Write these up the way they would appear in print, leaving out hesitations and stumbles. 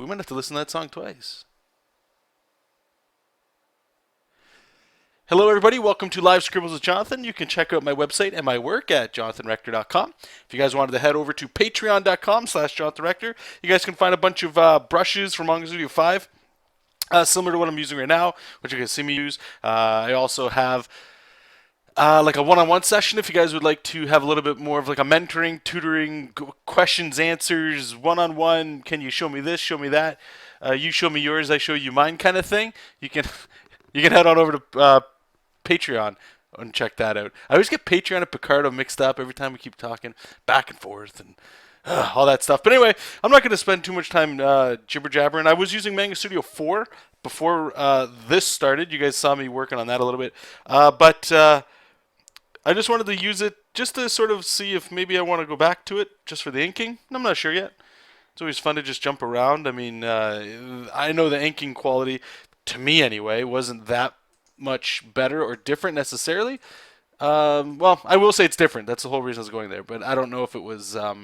We might have to listen to that song twice. Hello, everybody. Welcome to Live Scribbles with Jonathan. You can check out my website and my work at jonathanrector.com. If you guys wanted to head over to patreon.com/jonathanrector, you guys can find a bunch of brushes from Manga Studio 5, similar to what I'm using right now, which you can see me use. I also have like a one-on-one session if you guys would like to have a little bit more of like a mentoring, tutoring, questions, answers, one-on-one. Can you show me this? Show me that. You show me yours, I show you mine, kind of thing. You can you can head on over to Patreon and check that out. I always get Patreon and Picarto mixed up every time we keep talking back and forth and all that stuff. But anyway, I'm not going to spend too much time jibber jabbering. I was using Manga Studio 4 before this started. You guys saw me working on that a little bit, but I just wanted to use it just to sort of see if maybe I want to go back to it just for the inking. I'm not sure yet. It's always fun to just jump around. I mean, I know the inking quality, to me anyway, wasn't that much better or different necessarily. Well, I will say it's different. That's the whole reason I was going there. But I don't know if it was a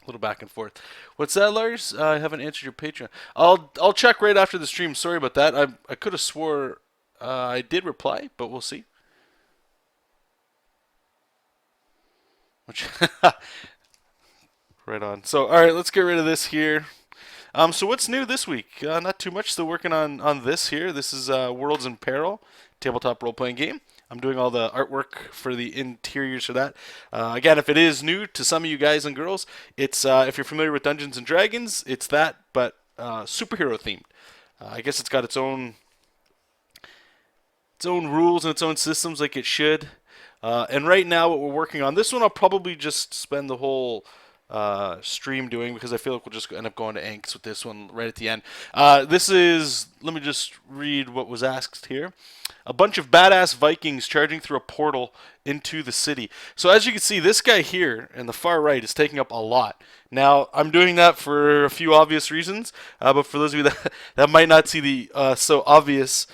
little back and forth. What's that, Lars? I haven't answered your Patreon. I'll check right after the stream. Sorry about that. I could have swore I did reply, but we'll see. Which right on. So, all right, let's get rid of this here. So what's new this week? Not too much. Still working on this here. This is Worlds in Peril, tabletop role-playing game. I'm doing all the artwork for the interiors for that. Again, if it is new to some of you guys and girls, it's if you're familiar with Dungeons and Dragons, it's that, but superhero themed. I guess it's got its own rules and its own systems, like it should. And right now, what we're working on, this one I'll probably just spend the whole stream doing because I feel like we'll just end up going to inks with this one right at the end. This is, let me just read what was asked here. A bunch of badass Vikings charging through a portal into the city. So as you can see, this guy here in the far right is taking up a lot. Now, I'm doing that for a few obvious reasons, but for those of you that might not see the so obvious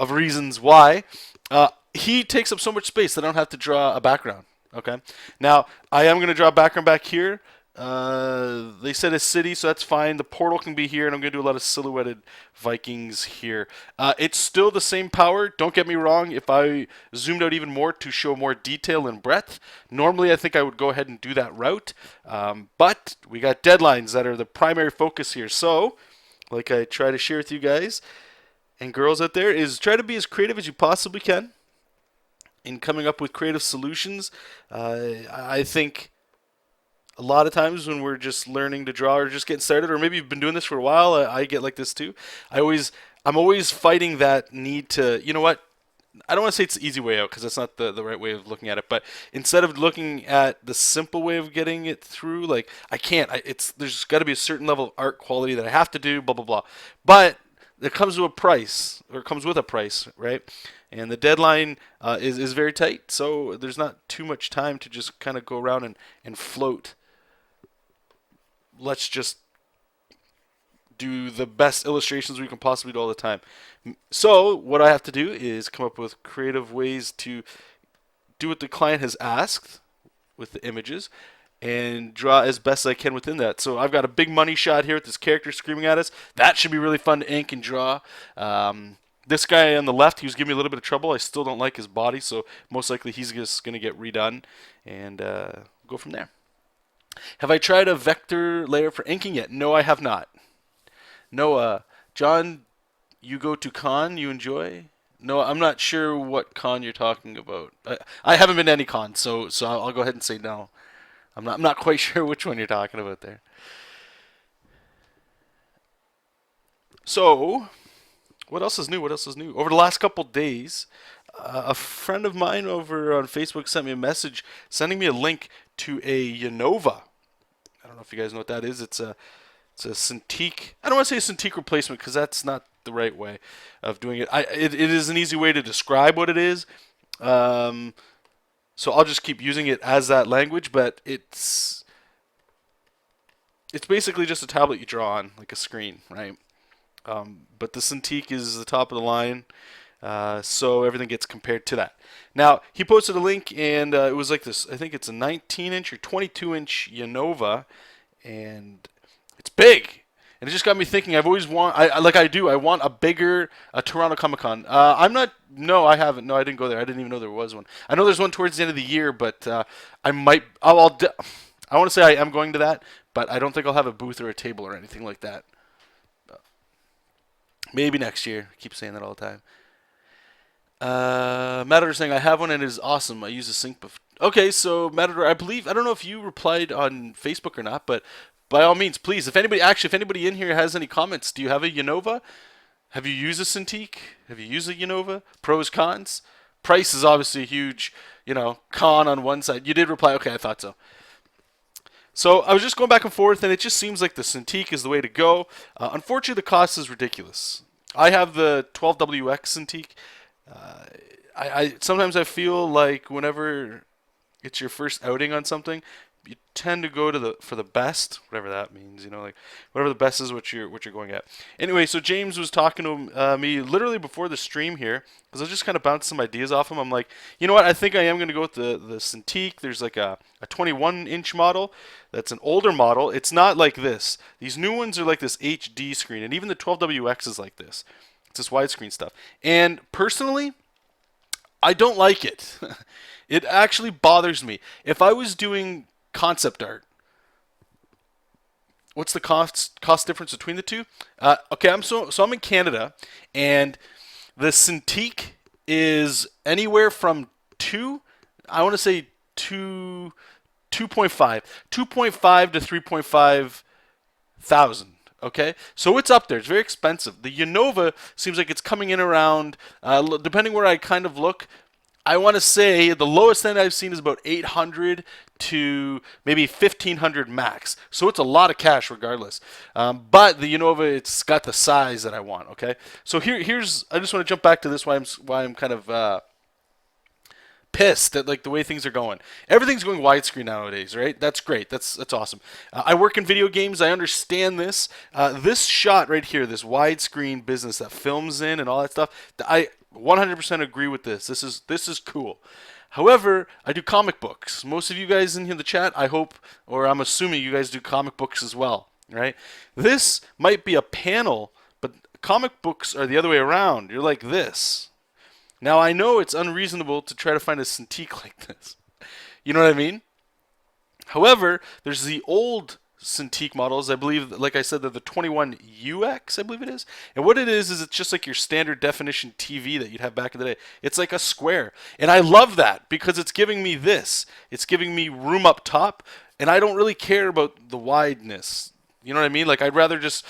of reasons why, he takes up so much space that I don't have to draw a background. Okay. Now, I am going to draw a background back here. They said a city, so that's fine. The portal can be here, and I'm going to do a lot of silhouetted Vikings here. It's still the same power. Don't get me wrong. If I zoomed out even more to show more detail and breadth, normally I think I would go ahead and do that route. But we got deadlines that are the primary focus here. So, like I try to share with you guys and girls out there, is try to be as creative as you possibly can in coming up with creative solutions. I think a lot of times when we're just learning to draw or just getting started, or maybe you've been doing this for a while, I get like this too. I'm always fighting that need to, you know what? I don't want to say it's the easy way out because that's not the right way of looking at it. But instead of looking at the simple way of getting it through, like I can't. There's got to be a certain level of art quality that I have to do. Blah blah blah. But it comes to a price, or it comes with a price, right? And the deadline is very tight, so there's not too much time to just kind of go around and float. Let's just do the best illustrations we can possibly do all the time. So what I have to do is come up with creative ways to do what the client has asked with the images and draw as best I can within that. So I've got a big money shot here with this character screaming at us. That should be really fun to ink and draw. This guy on the left, he was giving me a little bit of trouble. I still don't like his body, so most likely he's just going to get redone and go from there. Have I tried a vector layer for inking yet? No, I have not. No, John, you go to con, you enjoy? No, I'm not sure what con you're talking about. I haven't been to any con, so I'll go ahead and say no. I'm not quite sure which one you're talking about there. So, what else is new? What else is new? Over the last couple days, a friend of mine over on Facebook sent me a message sending me a link to a Unova. I don't know if you guys know what that is. It's a Cintiq. I don't want to say a Cintiq replacement because that's not the right way of doing it. It is an easy way to describe what it is. So I'll just keep using it as that language, but it's basically just a tablet you draw on, like a screen, right? But the Cintiq is the top of the line, so everything gets compared to that. Now, he posted a link, and it was like this, I think it's a 19-inch or 22-inch Unova, and it's big. And it just got me thinking. I've always I want a bigger Toronto Comic Con. I'm not. No, I haven't. No, I didn't go there. I didn't even know there was one. I know there's one towards the end of the year, but I might. I want to say I am going to that, but I don't think I'll have a booth or a table or anything like that. Maybe next year. I keep saying that all the time. Matador saying I have one and it is awesome. I use a sync. Okay, so Matador, I believe I don't know if you replied on Facebook or not, but by all means, please. If anybody in here has any comments, do you have a Unova? Have you used a Cintiq? Have you used a Unova? Pros, cons. Price is obviously a huge, con on one side. You did reply. Okay, I thought so. So I was just going back and forth, and it just seems like the Cintiq is the way to go. Unfortunately, the cost is ridiculous. I have the 12WX Cintiq. I sometimes I feel like whenever it's your first outing on something, you tend to go for the best, whatever that means. Like whatever the best is what you're going at. Anyway, so James was talking to me literally before the stream here, because I was just kind of bouncing some ideas off him. I'm like, you know what? I think I am going to go with the Cintiq. There's like a 21-inch model. That's an older model. It's not like this. These new ones are like this HD screen, and even the 12WX is like this. It's this widescreen stuff. And personally, I don't like it. It actually bothers me. If I was doing concept art, what's the cost difference between the two? Okay, I'm in Canada, and the Cintiq is anywhere from 2.5 to 3.5 thousand. Okay, so it's up there. It's very expensive. The Unova seems like it's coming in around, depending where I kind of look, I want to say the lowest end I've seen is about 800 to maybe 1,500 max. So it's a lot of cash regardless. But the Unova, it's got the size that I want. Okay, so here's I just want to jump back to this why I'm kind of pissed at like the way things are going. Everything's going widescreen nowadays, right? That's great. That's awesome. I work in video games. I understand this. This shot right here, this widescreen business that films in and all that stuff. I 100% agree with this. This is cool. However, I do comic books. Most of you guys in here in the chat, I hope, or I'm assuming you guys do comic books as well, right? This might be a panel, but comic books are the other way around. You're like this. Now, I know it's unreasonable to try to find a Cintiq like this. You know what I mean? However, there's the old Cintiq models. I believe, like I said, they're the 21UX, I believe it is. And what it is it's just like your standard definition TV that you'd have back in the day. It's like a square. And I love that because it's giving me this. It's giving me room up top, and I don't really care about the wideness. You know what I mean? Like, I'd rather just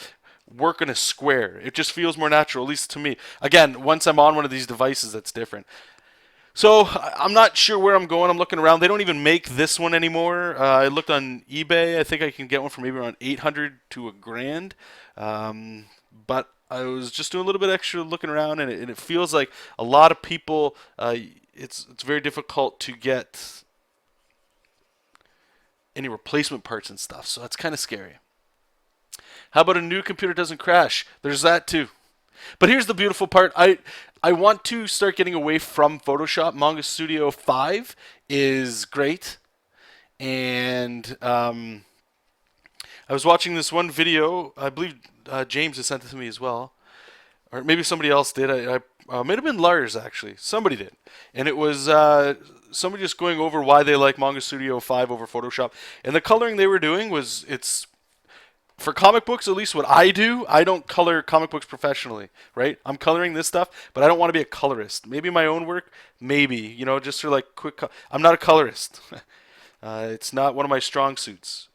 work in a square. It just feels more natural, at least to me. Again, once I'm on one of these devices, that's different. So I'm not sure where I'm going. I'm looking around. They don't even make this one anymore. I looked on eBay. I think I can get one for maybe around $800 to $1,000. But I was just doing a little bit extra looking around, and it feels like a lot of people. It's very difficult to get any replacement parts and stuff. So that's kind of scary. How about a new computer doesn't crash? There's that too. But here's the beautiful part. I want to start getting away from Photoshop. Manga Studio 5 is great. And I was watching this one video. I believe James has sent it to me as well. Or maybe somebody else did. It might have been Lars, actually. Somebody did. And it was somebody just going over why they like Manga Studio 5 over Photoshop. And the coloring they were doing was, for comic books, at least what I do, I don't color comic books professionally, right? I'm coloring this stuff, but I don't want to be a colorist. Maybe my own work, maybe, just for like quick. I'm not a colorist. It's not one of my strong suits.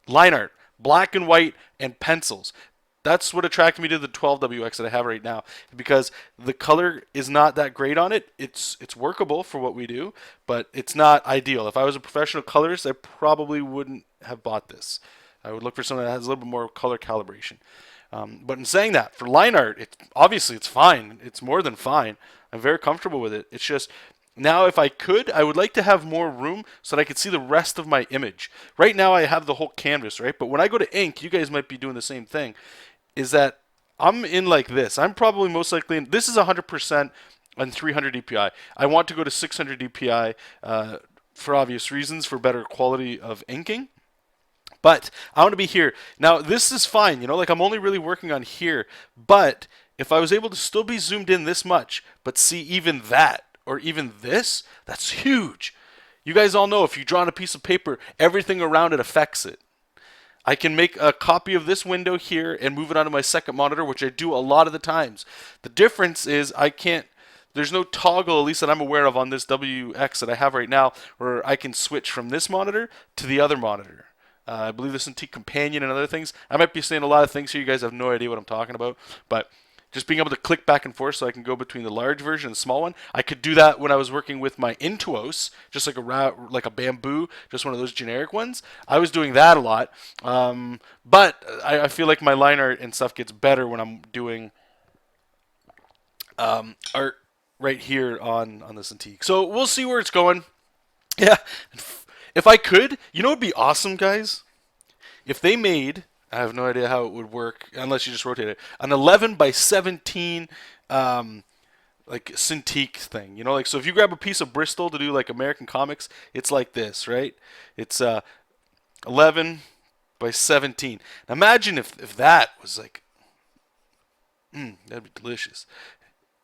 Line art, black and white, and pencils. That's what attracted me to the 12WX that I have right now, because the color is not that great on it. It's workable for what we do, but it's not ideal. If I was a professional colorist, I probably wouldn't have bought this. I would look for something that has a little bit more color calibration. But in saying that, for line art, obviously it's fine. It's more than fine. I'm very comfortable with it. It's just, now if I could, I would like to have more room so that I could see the rest of my image. Right now I have the whole canvas, right? But when I go to ink, you guys might be doing the same thing, is that I'm in like this. I'm probably most likely in, this is 100% on 300 DPI. I want to go to 600 DPI for obvious reasons, for better quality of inking. But I want to be here. Now, this is fine, you know, like I'm only really working on here. But if I was able to still be zoomed in this much, but see even that, or even this, that's huge. You guys all know if you draw on a piece of paper, everything around it affects it. I can make a copy of this window here and move it onto my second monitor, which I do a lot of the times. The difference is I can't, there's no toggle, at least that I'm aware of on this WX that I have right now, where I can switch from this monitor to the other monitor. I believe the Cintiq Companion and other things. I might be saying a lot of things here. You guys have no idea what I'm talking about. But just being able to click back and forth so I can go between the large version and the small one. I could do that when I was working with my Intuos, just like a Bamboo, just one of those generic ones. I was doing that a lot. But I feel like my line art and stuff gets better when I'm doing art right here on the Cintiq. So we'll see where it's going. Yeah. If I could, you know what would be awesome, guys? If they made, I have no idea how it would work unless you just rotate it, an 11 by 17 like Cintiq thing. You know, like so if you grab a piece of Bristol to do like American comics, it's like this, right? It's 11 by 17. Now imagine if that was like, that'd be delicious.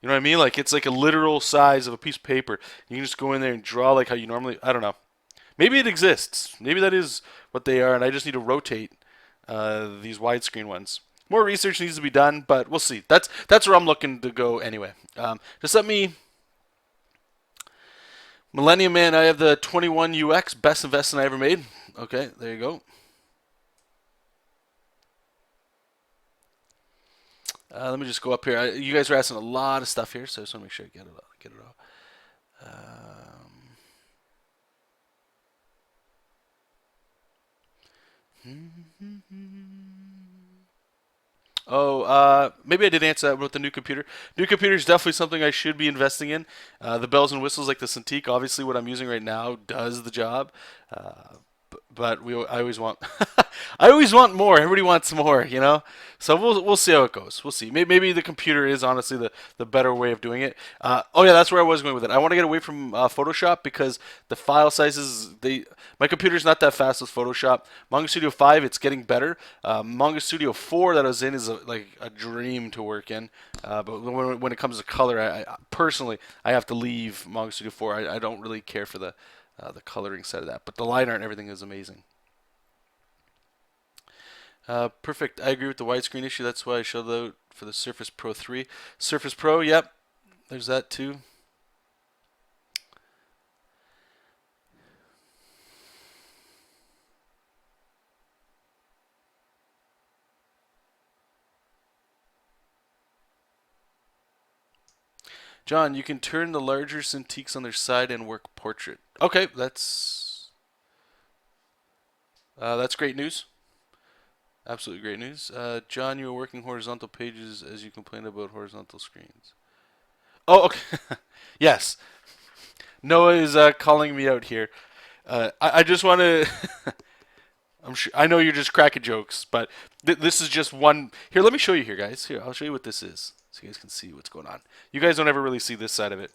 You know what I mean? Like it's like a literal size of a piece of paper. You can just go in there and draw like how you normally, I don't know. Maybe it exists. Maybe that is what they are, and I just need to rotate these widescreen ones. More research needs to be done, but we'll see. That's where I'm looking to go anyway. Just let me... Millennium Man, I have the 21 UX, best investment I ever made. Okay, there you go. Let me just go up here. You guys are asking a lot of stuff here, so I just want to make sure I get it all. Maybe I did answer that with the new computer. New computer is definitely something I should be investing in. The bells and whistles like the Cintiq, obviously what I'm using right now does the job. But I always want I always want more. Everybody wants more, you know. So we'll see how it goes. We'll see. Maybe the computer is honestly the better way of doing it. Oh yeah, that's where I was going with it. I want to get away from Photoshop because the file sizes my computer's not that fast with Photoshop. Manga Studio 5, it's getting better. Manga Studio 4 that I was in is like a dream to work in. But when it comes to color, I personally have to leave Manga Studio 4. I don't really care for the coloring side of that. But the line art and everything is amazing. Perfect. I agree with the widescreen issue. That's why I showed out for the Surface Pro 3. Surface Pro, yep. There's that too. John, you can turn the larger Cintiqs on their side and work portrait. Okay, that's great news. Absolutely great news. John, you were working horizontal pages as you complained about horizontal screens. Oh, okay. Yes. Noah is calling me out here. I just want to... I know you're just cracking jokes, but this is just one... Here, let me show you here, guys. Here, I'll show you what this is so you guys can see what's going on. You guys don't ever really see this side of it.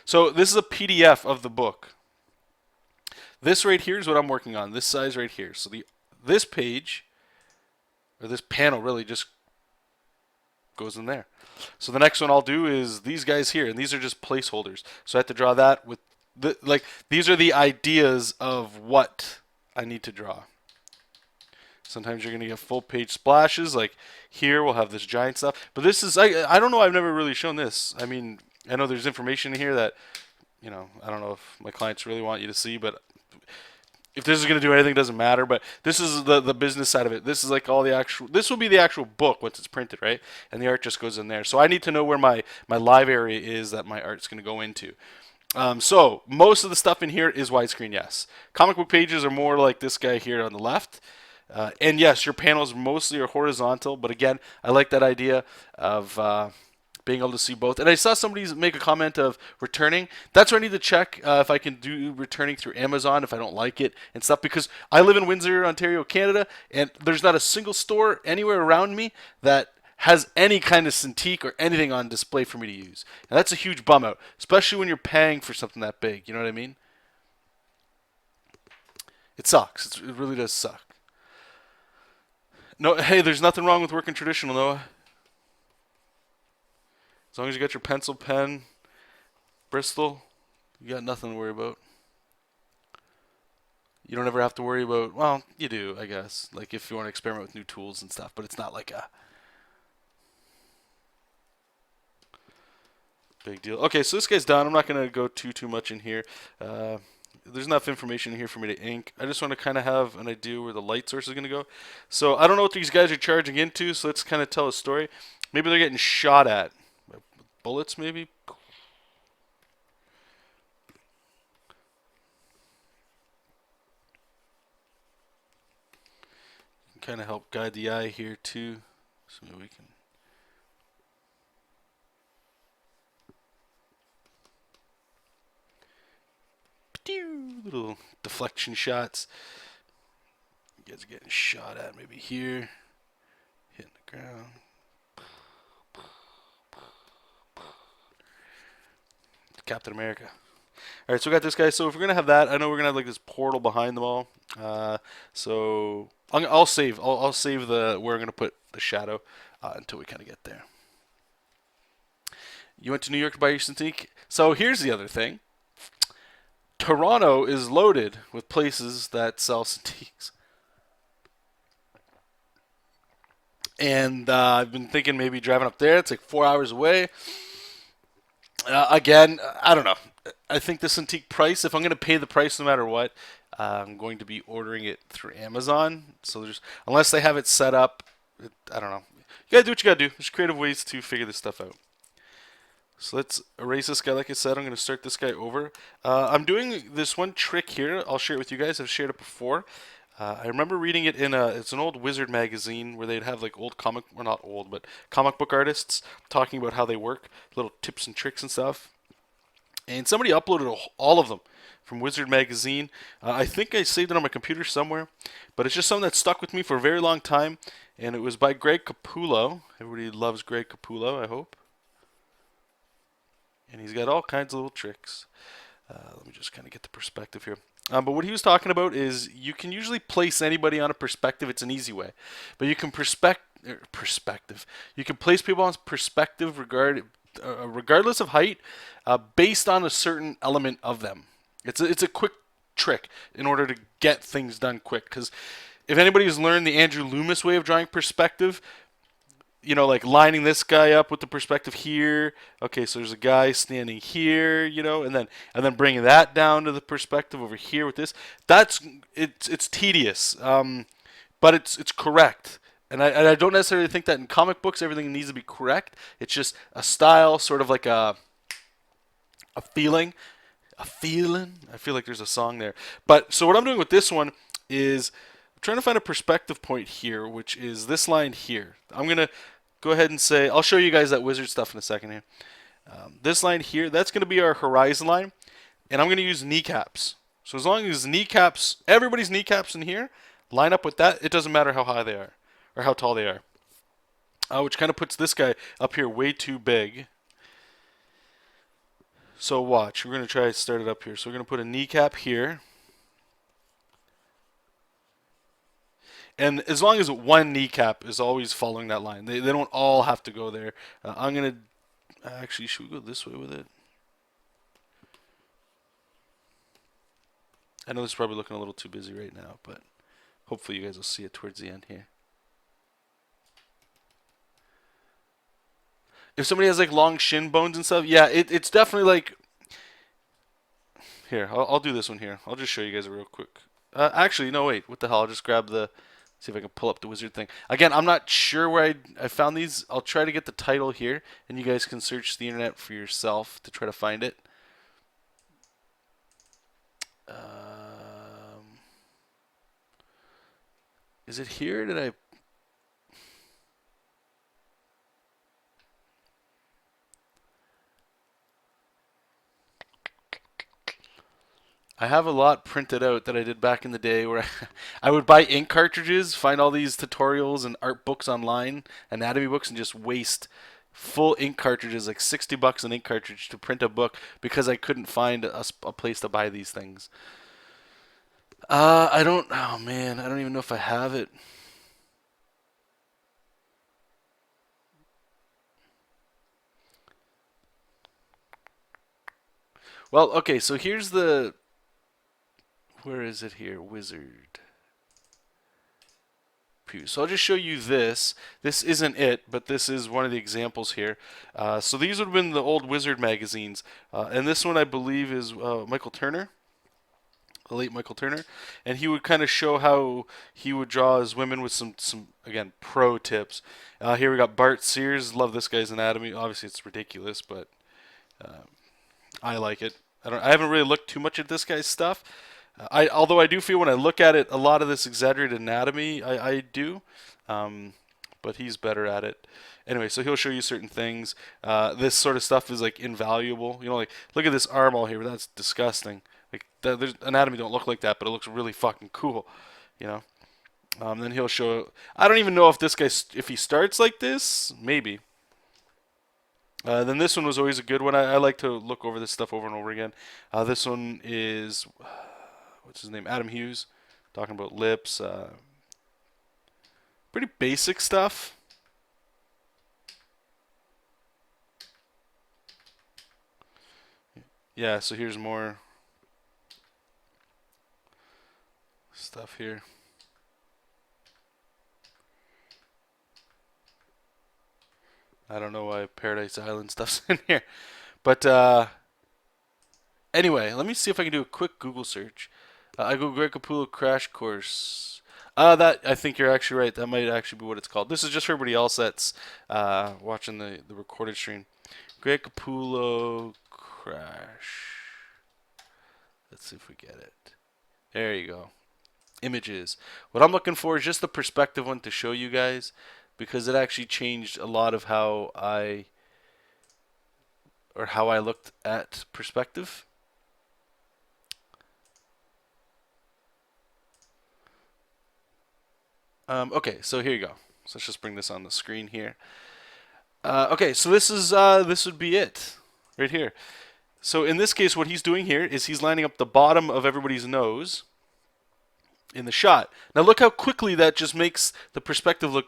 So this is a PDF of the book. This right here is what I'm working on, this size right here. So this page, or this panel really just goes in there. So the next one I'll do is these guys here, and these are just placeholders. So I have to draw that with, these are the ideas of what I need to draw. Sometimes you're going to get full page splashes, like here we'll have this giant stuff. But this is, I don't know, I've never really shown this. I mean, I know there's information in here that, you know, I don't know if my clients really want you to see, but if this is going to do anything, it doesn't matter. But this is the business side of it. This is like all the actual, this will be the actual book once it's printed, right? And the art just goes in there. So I need to know where my live area is that my art's going to go into. So most of the stuff in here is widescreen, yes. Comic book pages are more like this guy here on the left. And yes, your panels mostly are horizontal, but again, I like that idea of being able to see both. And I saw somebody make a comment of returning. That's where I need to check if I can do returning through Amazon if I don't like it and stuff, because I live in Windsor, Ontario, Canada, and there's not a single store anywhere around me that has any kind of Cintiq or anything on display for me to use. And that's a huge bum out, especially when you're paying for something that big. You know what I mean? It sucks. It really does suck. No, hey, there's nothing wrong with working traditional, Noah. As long as you got your pencil, pen, Bristol, you got nothing to worry about. You don't ever have to worry about, well, you do, I guess, like if you want to experiment with new tools and stuff, but it's not like a big deal. Okay, so this guy's done. I'm not going to go too much in here. There's enough information here for me to ink. I just want to kind of have an idea where the light source is going to go. So I don't know what these guys are charging into, so let's kind of tell a story. Maybe they're getting shot at. Bullets, maybe? Kind of help guide the eye here too, so maybe we can. Little deflection shots. You guys are getting shot at maybe here, hitting the ground. Captain America. All right, so we got this guy. So if we're gonna have that, I know we're gonna have like this portal behind them all. So I'll save. I'll save the where I'm gonna put the shadow until we kind of get there. You went to New York to buy your Cintiq. So here's the other thing. Toronto is loaded with places that sell Cintiqs. And I've been thinking maybe driving up there. It's like 4 hours away. Again, I don't know. I think the Cintiq price, if I'm going to pay the price no matter what, I'm going to be ordering it through Amazon. So there's, unless they have it set up, I don't know. You got to do what you got to do. There's creative ways to figure this stuff out. So let's erase this guy. Like I said, I'm going to start this guy over. I'm doing this one trick here. I'll share it with you guys. I've shared it before. I remember reading it in it's an old Wizard magazine where they'd have like old comic, or not old, but comic book artists talking about how they work, little tips and tricks and stuff. And somebody uploaded all of them from Wizard magazine. I think I saved it on my computer somewhere, but it's just something that stuck with me for a very long time. And it was by Greg Capullo. Everybody loves Greg Capullo, I hope. And he's got all kinds of little tricks. Let me just kind of get the perspective here. But what he was talking about is you can usually place anybody on a perspective. It's an easy way. But you can perspective. You can place people on perspective regardless of height based on a certain element of them. It's a quick trick in order to get things done quick. Because if anybody's learned the Andrew Loomis way of drawing perspective, you know, like lining this guy up with the perspective here. Okay, so there's a guy standing here, you know, and then bringing that down to the perspective over here with this. It's tedious, but it's correct. And I don't necessarily think that in comic books everything needs to be correct. It's just a style, sort of like a feeling. A feeling. I feel like there's a song there. But so what I'm doing with this one is I'm trying to find a perspective point here, which is this line here. I'm going to go ahead and say, I'll show you guys that wizard stuff in a second here. This line here, that's going to be our horizon line. And I'm going to use kneecaps. So as long as kneecaps, everybody's kneecaps in here, line up with that, it doesn't matter how high they are or how tall they are. Which kind of puts this guy up here way too big. So watch, we're going to try to start it up here. So we're going to put a kneecap here. And as long as one kneecap is always following that line, they don't all have to go there. I'm going to, actually, should we go this way with it? I know this is probably looking a little too busy right now, but hopefully you guys will see it towards the end here. If somebody has like long shin bones and stuff, yeah, it's definitely like, here, I'll do this one here. I'll just show you guys a real quick. Actually, no, wait, what the hell, I'll just grab the, see if I can pull up the wizard thing. Again, I'm not sure where I found these. I'll try to get the title here, and you guys can search the internet for yourself to try to find it. Is it here? Did I have a lot printed out that I did back in the day where I would buy ink cartridges, find all these tutorials and art books online, anatomy books, and just waste full ink cartridges, like $60 an ink cartridge to print a book because I couldn't find a place to buy these things. Oh man, I don't even know if I have it. Well, okay, so here's the, where is it here? Wizard. So I'll just show you this. This isn't it, but this is one of the examples here. So these would have been the old Wizard magazines. And this one, I believe, is Michael Turner, the late Michael Turner. And he would kind of show how he would draw his women with some again, pro tips. Here we got Bart Sears. Love this guy's anatomy. Obviously, it's ridiculous, but I like it. I haven't really looked too much at this guy's stuff. Although I do feel when I look at it, a lot of this exaggerated anatomy, I do, but he's better at it. Anyway, so he'll show you certain things. This sort of stuff is like invaluable. You know, like look at this arm all here. That's disgusting. Like there's anatomy don't look like that, but it looks really fucking cool. You know. Then he'll show. I don't even know if this guy, if he starts like this, maybe. Then this one was always a good one. I like to look over this stuff over and over again. This one is what's his name? Adam Hughes, talking about lips. Pretty basic stuff. Yeah, so here's more stuff here. I don't know why Paradise Island stuff's in here. But anyway, let me see if I can do a quick Google search. I go Greg Capullo Crash Course. That I think you're actually right. That might actually be what it's called. This is just for everybody else that's watching the recorded stream. Greg Capullo Crash. Let's see if we get it. There you go. Images. What I'm looking for is just the perspective one to show you guys, because it actually changed a lot of how I looked at perspective. Okay, so here you go. So let's just bring this on the screen here. Okay, so this would be it right here. So in this case, what he's doing here is he's lining up the bottom of everybody's nose in the shot. Now look how quickly that just makes the perspective look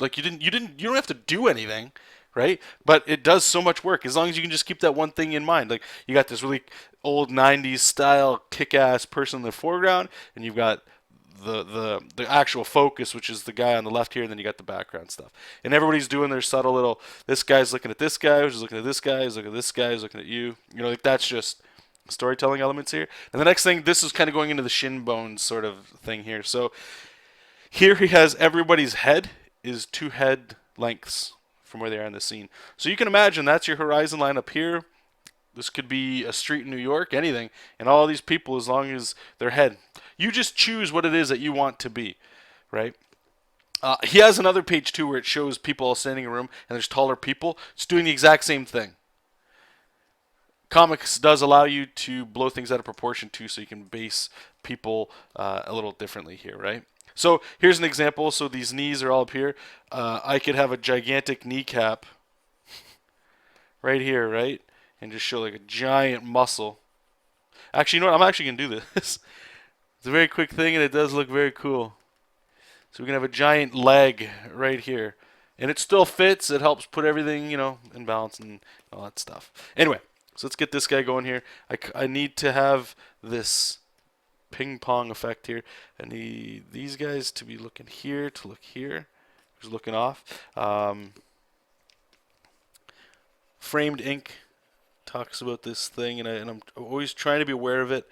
like you don't have to do anything, right? But it does so much work as long as you can just keep that one thing in mind. Like you got this really old 90s style kick-ass person in the foreground, and you've got the actual focus, which is the guy on the left here, and then you got the background stuff. And everybody's doing their subtle little, this guy's looking at this guy, who's looking at this guy, who's looking at this guy, who's looking at you. You know, like that's just storytelling elements here. And the next thing, this is kind of going into the shin bones sort of thing here. So here he has everybody's head is 2 head lengths from where they are in the scene. So you can imagine that's your horizon line up here. This could be a street in New York, anything. And all these people, as long as their head. You just choose what it is that you want to be, right? He has another page too where it shows people all standing in a room and there's taller people. It's doing the exact same thing. Comics does allow you to blow things out of proportion too, so you can base people a little differently here, right? So here's an example. So these knees are all up here. I could have a gigantic kneecap right here, right? And just show like a giant muscle. Actually, you know what? I'm actually going to do this. It's a very quick thing, and it does look very cool. So we can have a giant leg right here. And it still fits. It helps put everything, you know, in balance and all that stuff. Anyway, so let's get this guy going here. I need to have this ping pong effect here. I need these guys to be looking here, to look here. Who's looking off. Framed ink talks about this thing, and I'm always trying to be aware of it.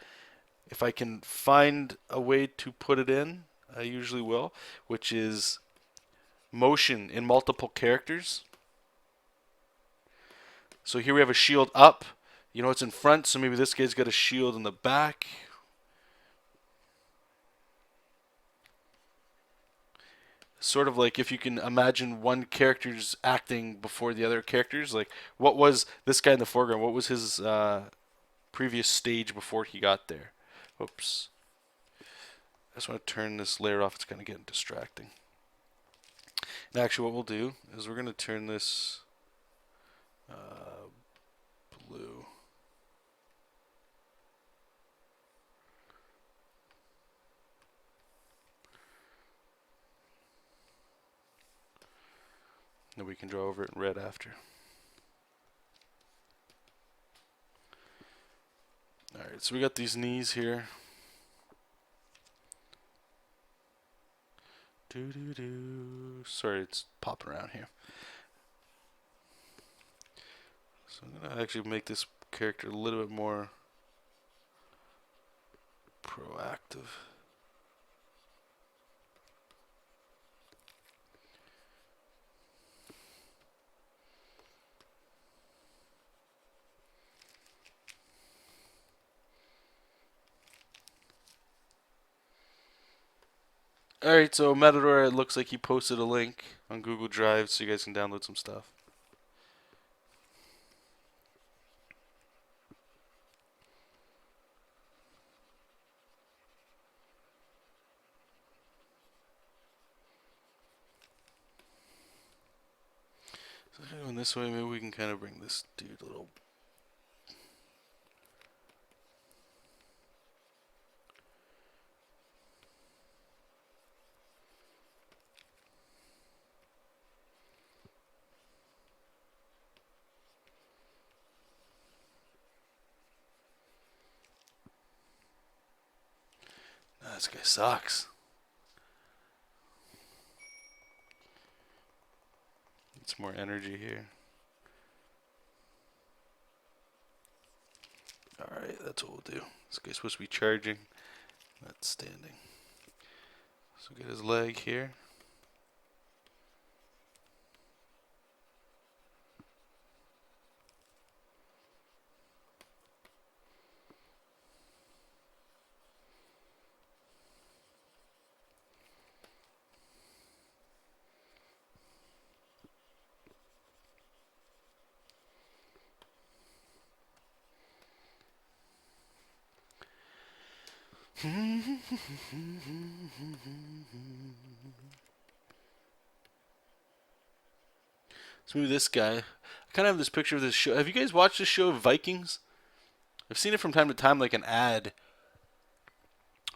If I can find a way to put it in, I usually will, which is motion in multiple characters. So here we have a shield up. You know it's in front, so maybe this guy's got a shield in the back. Sort of like if you can imagine one character's acting before the other characters. Like, what was this guy in the foreground? What was his previous stage before he got there? Oops. I just want to turn this layer off. It's kind of getting distracting. And actually what we'll do is we're going to turn this blue. And we can draw over it in red after. Alright, so we got these knees here. Sorry, it's popping around here. So I'm going to actually make this character a little bit more proactive. Alright, so Matador, it looks like he posted a link on Google Drive so you guys can download some stuff. So going this way, maybe we can kind of bring this dude a little. Nah, this guy sucks. It's more energy here. Alright, that's what we'll do. This guy's supposed to be charging. That's standing. So get his leg here. So maybe this guy. I kind of have this picture of this show. Have you guys watched this show, Vikings? I've seen it from time to time, like an ad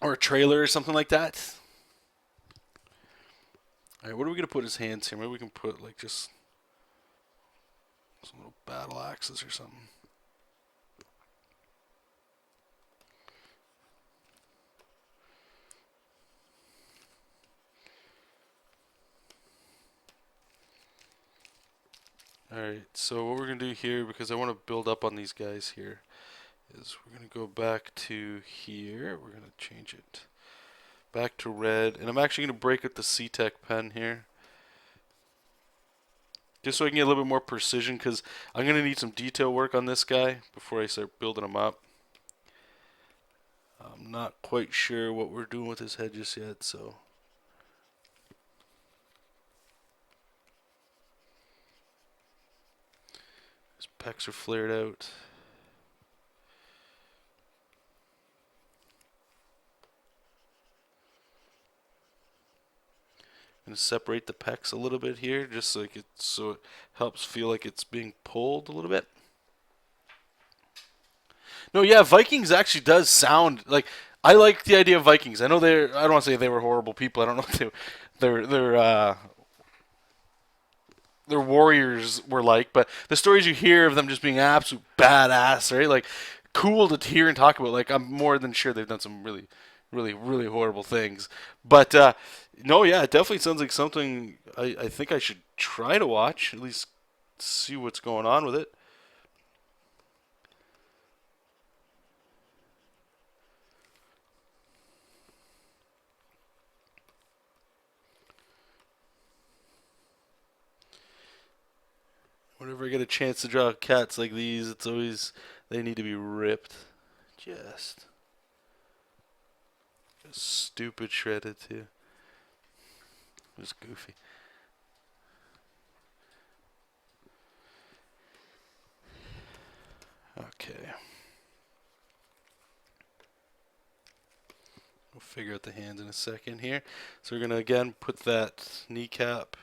or a trailer or something like that. Alright, what are we going to put his hands here? Maybe we can put like just some little battle axes or something. Alright, so what we're going to do here, because I want to build up on these guys here, is we're going to go back to here. We're going to change it back to red. And I'm actually going to break out the C-Tech pen here, just so I can get a little bit more precision, because I'm going to need some detail work on this guy before I start building him up. I'm not quite sure what we're doing with his head just yet, so... His pecs are flared out. I'm going to separate the pecs a little bit here, just so it helps feel like it's being pulled a little bit. No, yeah, Vikings actually does sound like, I like the idea of Vikings. I know I don't want to say they were horrible people. I don't know what their warriors were like, but the stories you hear of them just being absolute badass, right? Like, cool to hear and talk about. Like, I'm more than sure they've done some really, really, really horrible things. But no, yeah, it definitely sounds like something I think I should try to watch, at least see what's going on with it. Whenever I get a chance to draw cats like these, it's always, they need to be ripped. Just stupid shredded too. Just goofy. Okay. We'll figure out the hands in a second here. So we're going to again put that kneecap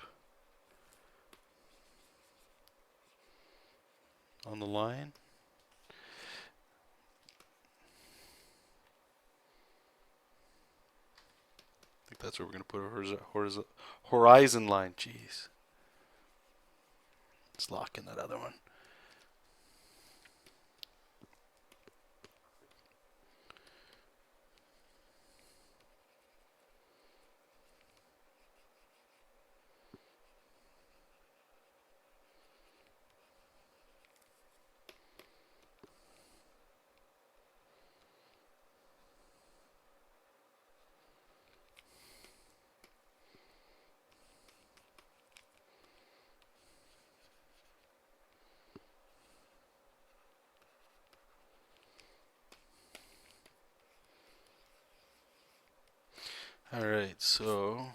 on the line. I think that's where we're going to put a horizon line. Jeez. Let's lock in that other one. Alright, so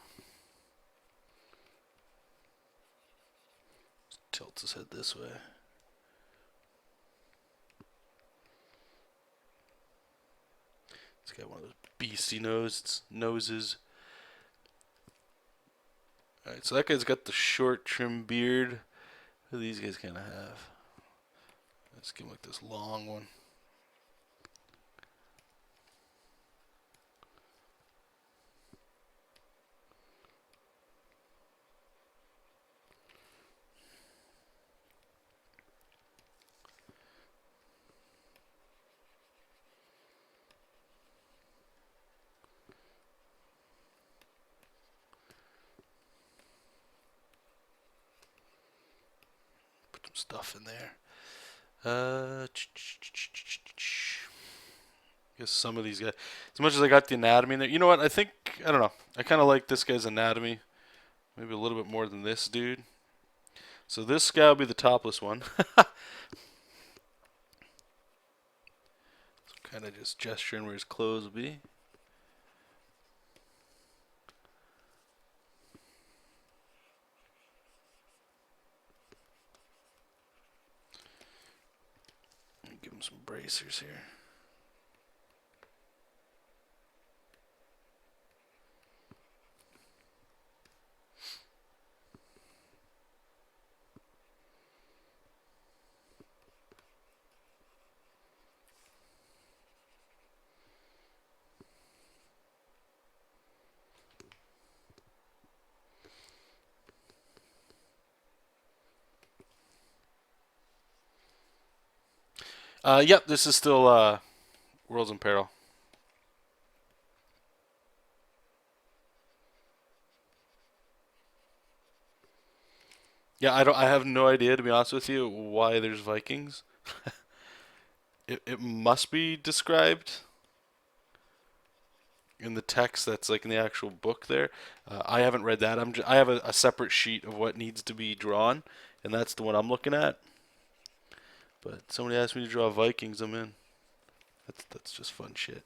tilt his head this way. He's got one of those beastie noses. Alright, so that guy's got the short trim beard. What do these guys kind of have? Let's give him like this long one. Put some stuff in there. Guess some of these guys. As much as I got the anatomy in there, you know what? I don't know. I kind of like this guy's anatomy, maybe a little bit more than this dude. So this guy will be the topless one. Kind of just gesturing where his clothes will be. Give him some bracers here. Yep, this is still Worlds in Peril. Yeah, I have no idea, to be honest with you, why there's Vikings. It must be described in the text that's like in the actual book there. I haven't read that. I have a separate sheet of what needs to be drawn, and that's the one I'm looking at. But somebody asked me to draw Vikings, I'm in. That's just fun shit.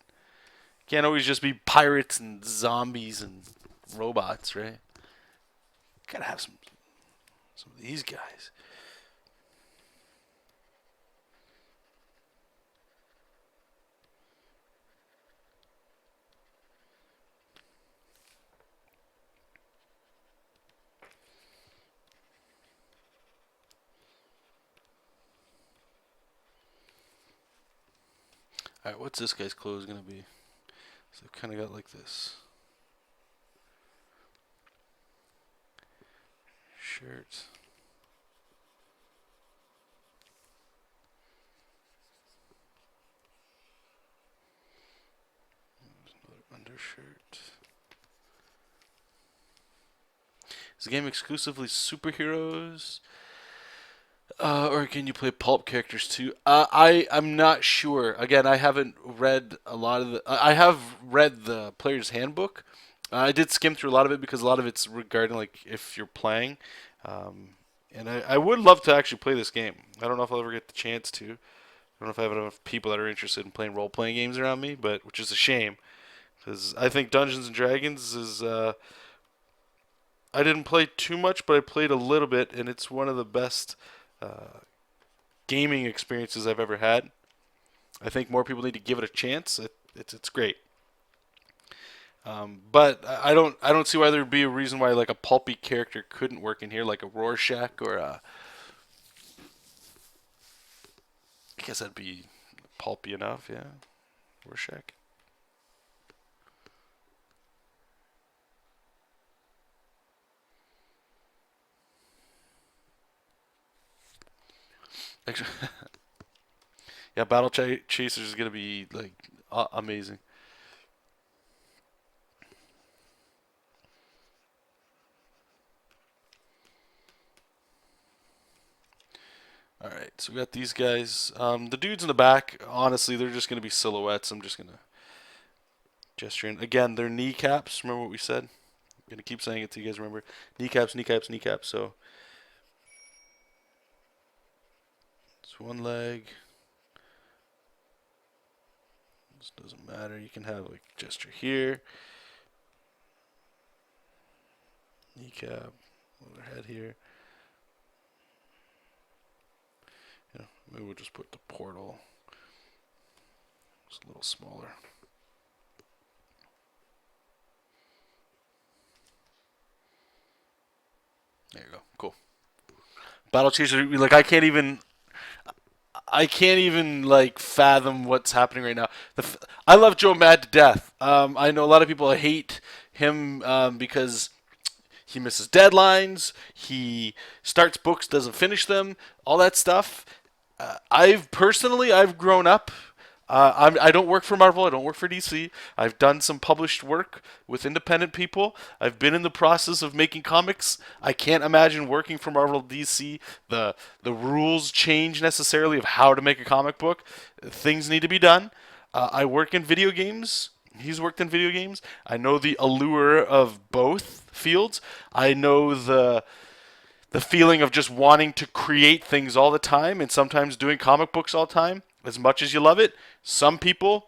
Can't always just be pirates and zombies and robots, right? Gotta have some of these guys. Alright, what's this guy's clothes gonna be? So I've kind of got like this shirt. There's another undershirt. Is the game exclusively superheroes? Or can you play pulp characters too? I'm not sure. Again, I haven't read a lot of the. I have read the player's handbook. I did skim through a lot of it because a lot of it's regarding like if you're playing, and I would love to actually play this game. I don't know if I'll ever get the chance to. I don't know if I have enough people that are interested in playing role playing games around me, but which is a shame because I think Dungeons and Dragons is. I didn't play too much, but I played a little bit, and it's one of the best uh, gaming experiences I've ever had. I think more people need to give it a chance. It's great. But I don't see why there'd be a reason why like a pulpy character couldn't work in here, like a Rorschach or a. I guess that'd be pulpy enough, yeah. Rorschach. Actually, yeah, Chasers is gonna be like amazing. All right, so we got these guys. The dudes in the back, honestly, they're just gonna be silhouettes. I'm just gonna gesture in. Again, they're kneecaps. Remember what we said? I'm gonna keep saying it till you guys remember. Kneecaps, kneecaps, kneecaps. So it's one leg. This doesn't matter. You can have like gesture here. Kneecap, overhead here. Yeah, maybe we'll just put the portal just a little smaller. There you go. Cool. Battle Chaser, like I can't even like fathom what's happening right now. I love Joe Mad to death. I know a lot of people hate him because he misses deadlines. He starts books, doesn't finish them, all that stuff. I've grown up. I don't work for Marvel. I don't work for DC. I've done some published work with independent people. I've been in the process of making comics. I can't imagine working for Marvel DC. The rules change necessarily of how to make a comic book. Things need to be done. I work in video games. He's worked in video games. I know the allure of both fields. I know the feeling of just wanting to create things all the time and sometimes doing comic books all the time. As much as you love it, some people,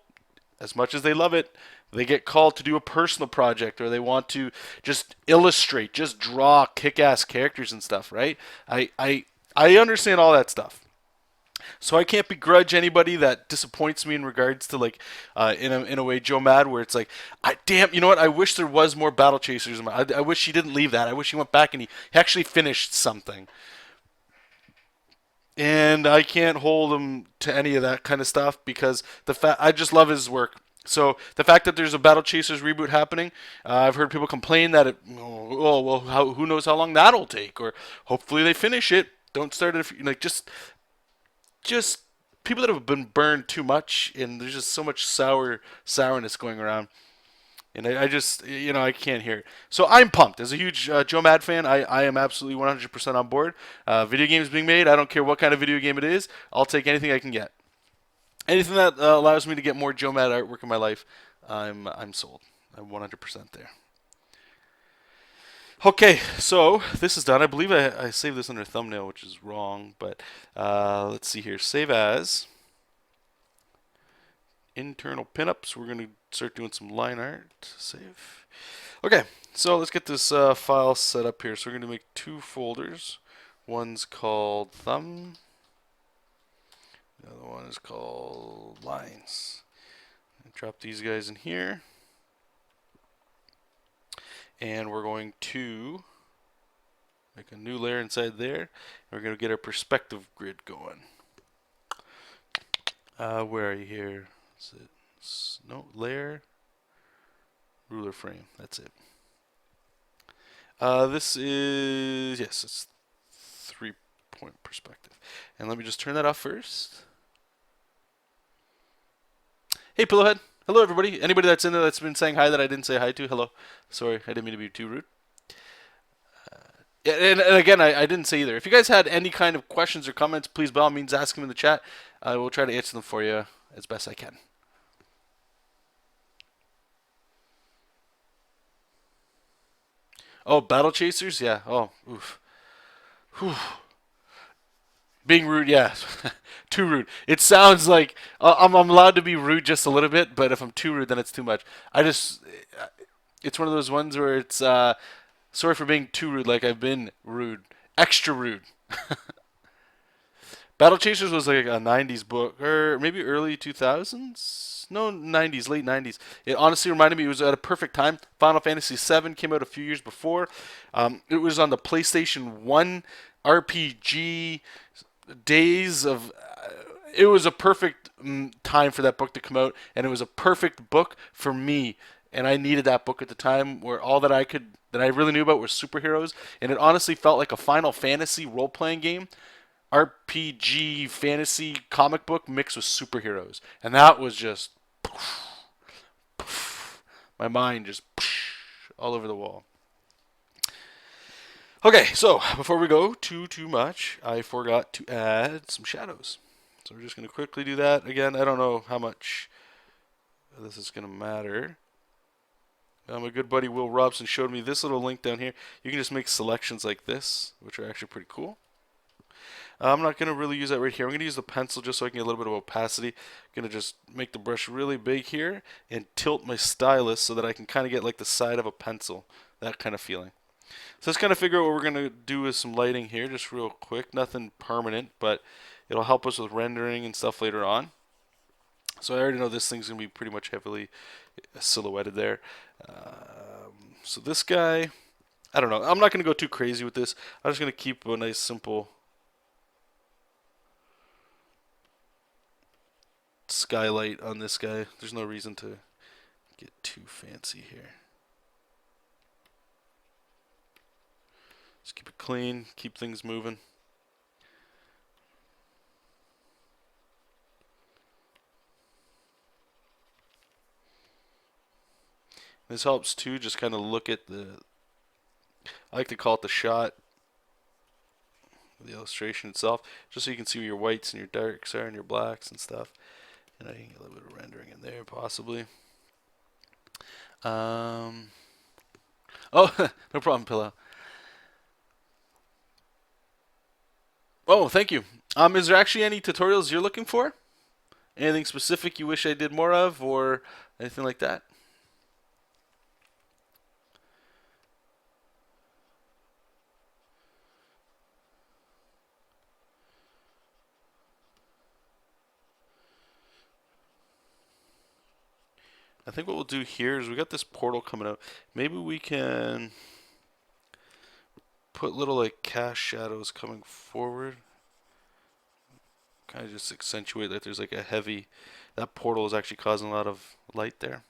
as much as they love it, they get called to do a personal project or they want to just illustrate, just draw kick-ass characters and stuff, right? I understand all that stuff. So I can't begrudge anybody that disappoints me in regards to like, in a way, Joe Mad, where it's like, damn, you know what? I wish there was more Battle Chasers. I wish he didn't leave that. I wish he went back and he actually finished something. And I can't hold him to any of that kind of stuff because I just love his work. So the fact that there's a Battle Chasers reboot happening, I've heard people complain that oh well, who knows how long that'll take, or hopefully they finish it. Don't start it like just people that have been burned too much, and there's just so much sourness going around. And I just, I can't hear it. So I'm pumped. As a huge Joe Mad fan, I am absolutely 100% on board. Video games being made, I don't care what kind of video game it is. I'll take anything I can get. Anything that allows me to get more Joe Mad artwork in my life, I'm sold. I'm 100% there. Okay, so this is done. I believe I saved this under thumbnail, which is wrong, but let's see here. Save as internal pinups. We're going to start doing some line art. Save. Okay, so let's get this file set up here. So we're going to make two folders. One's called thumb. The other one is called lines. Drop these guys in here. And we're going to make a new layer inside there. And we're going to get our perspective grid going. Where are you here? Is it? No, layer, ruler frame. That's it. This is, yes, it's 3-point perspective. And let me just turn that off first. Hey, Pillowhead. Hello, everybody. Anybody that's in there that's been saying hi that I didn't say hi to, hello. Sorry, I didn't mean to be too rude. And again, I didn't say either. If you guys had any kind of questions or comments, please by all means ask them in the chat. I will try to answer them for you as best I can. Oh, Battle Chasers? Yeah. Oh, oof. Whew. Being rude, yeah. Too rude. It sounds like I'm allowed to be rude just a little bit, but if I'm too rude, then it's too much. It's one of those ones where it's, sorry for being too rude, like I've been rude. Extra rude. Battle Chasers was like a 90s book, or maybe early 2000s? No, 90s, late 90s. It honestly reminded me it was at a perfect time. Final Fantasy VII came out a few years before. It was on the PlayStation 1 RPG days of... it was a perfect time for that book to come out, and it was a perfect book for me. And I needed that book at the time where all that I really knew about was superheroes, and it honestly felt like a Final Fantasy role-playing game. RPG fantasy comic book mixed with superheroes, and that was just my mind just all over the wall. Okay, so before we go too much, I forgot to add some shadows. So we're just going to quickly do that. Again, I don't know how much this is going to matter. My good buddy Will Robson showed me this little link down here. You can just make selections like this, which are actually pretty cool. I'm not going to really use that right here. I'm going to use the pencil just so I can get a little bit of opacity. I'm going to just make the brush really big here and tilt my stylus so that I can kind of get like the side of a pencil, that kind of feeling. So let's kind of figure out what we're going to do with some lighting here, just real quick. Nothing permanent, but it'll help us with rendering and stuff later on. So I already know this thing's going to be pretty much heavily silhouetted there. So this guy, I don't know. I'm not going to go too crazy with this. I'm just going to keep a nice simple skylight on this guy. There's no reason to get too fancy here. Just keep it clean, keep things moving. This helps too, just kind of look at I like to call it the shot, the illustration itself, just so you can see where your whites and your darks are and your blacks and stuff. And I can get a little bit of rendering in there possibly. Oh, no problem, Pillow. Oh, thank you. Is there actually any tutorials you're looking for? Anything specific you wish I did more of, or anything like that? I think what we'll do here is we got this portal coming out. Maybe we can put little like cast shadows coming forward. Kind of just accentuate that there's like a heavy, that portal is actually causing a lot of light there.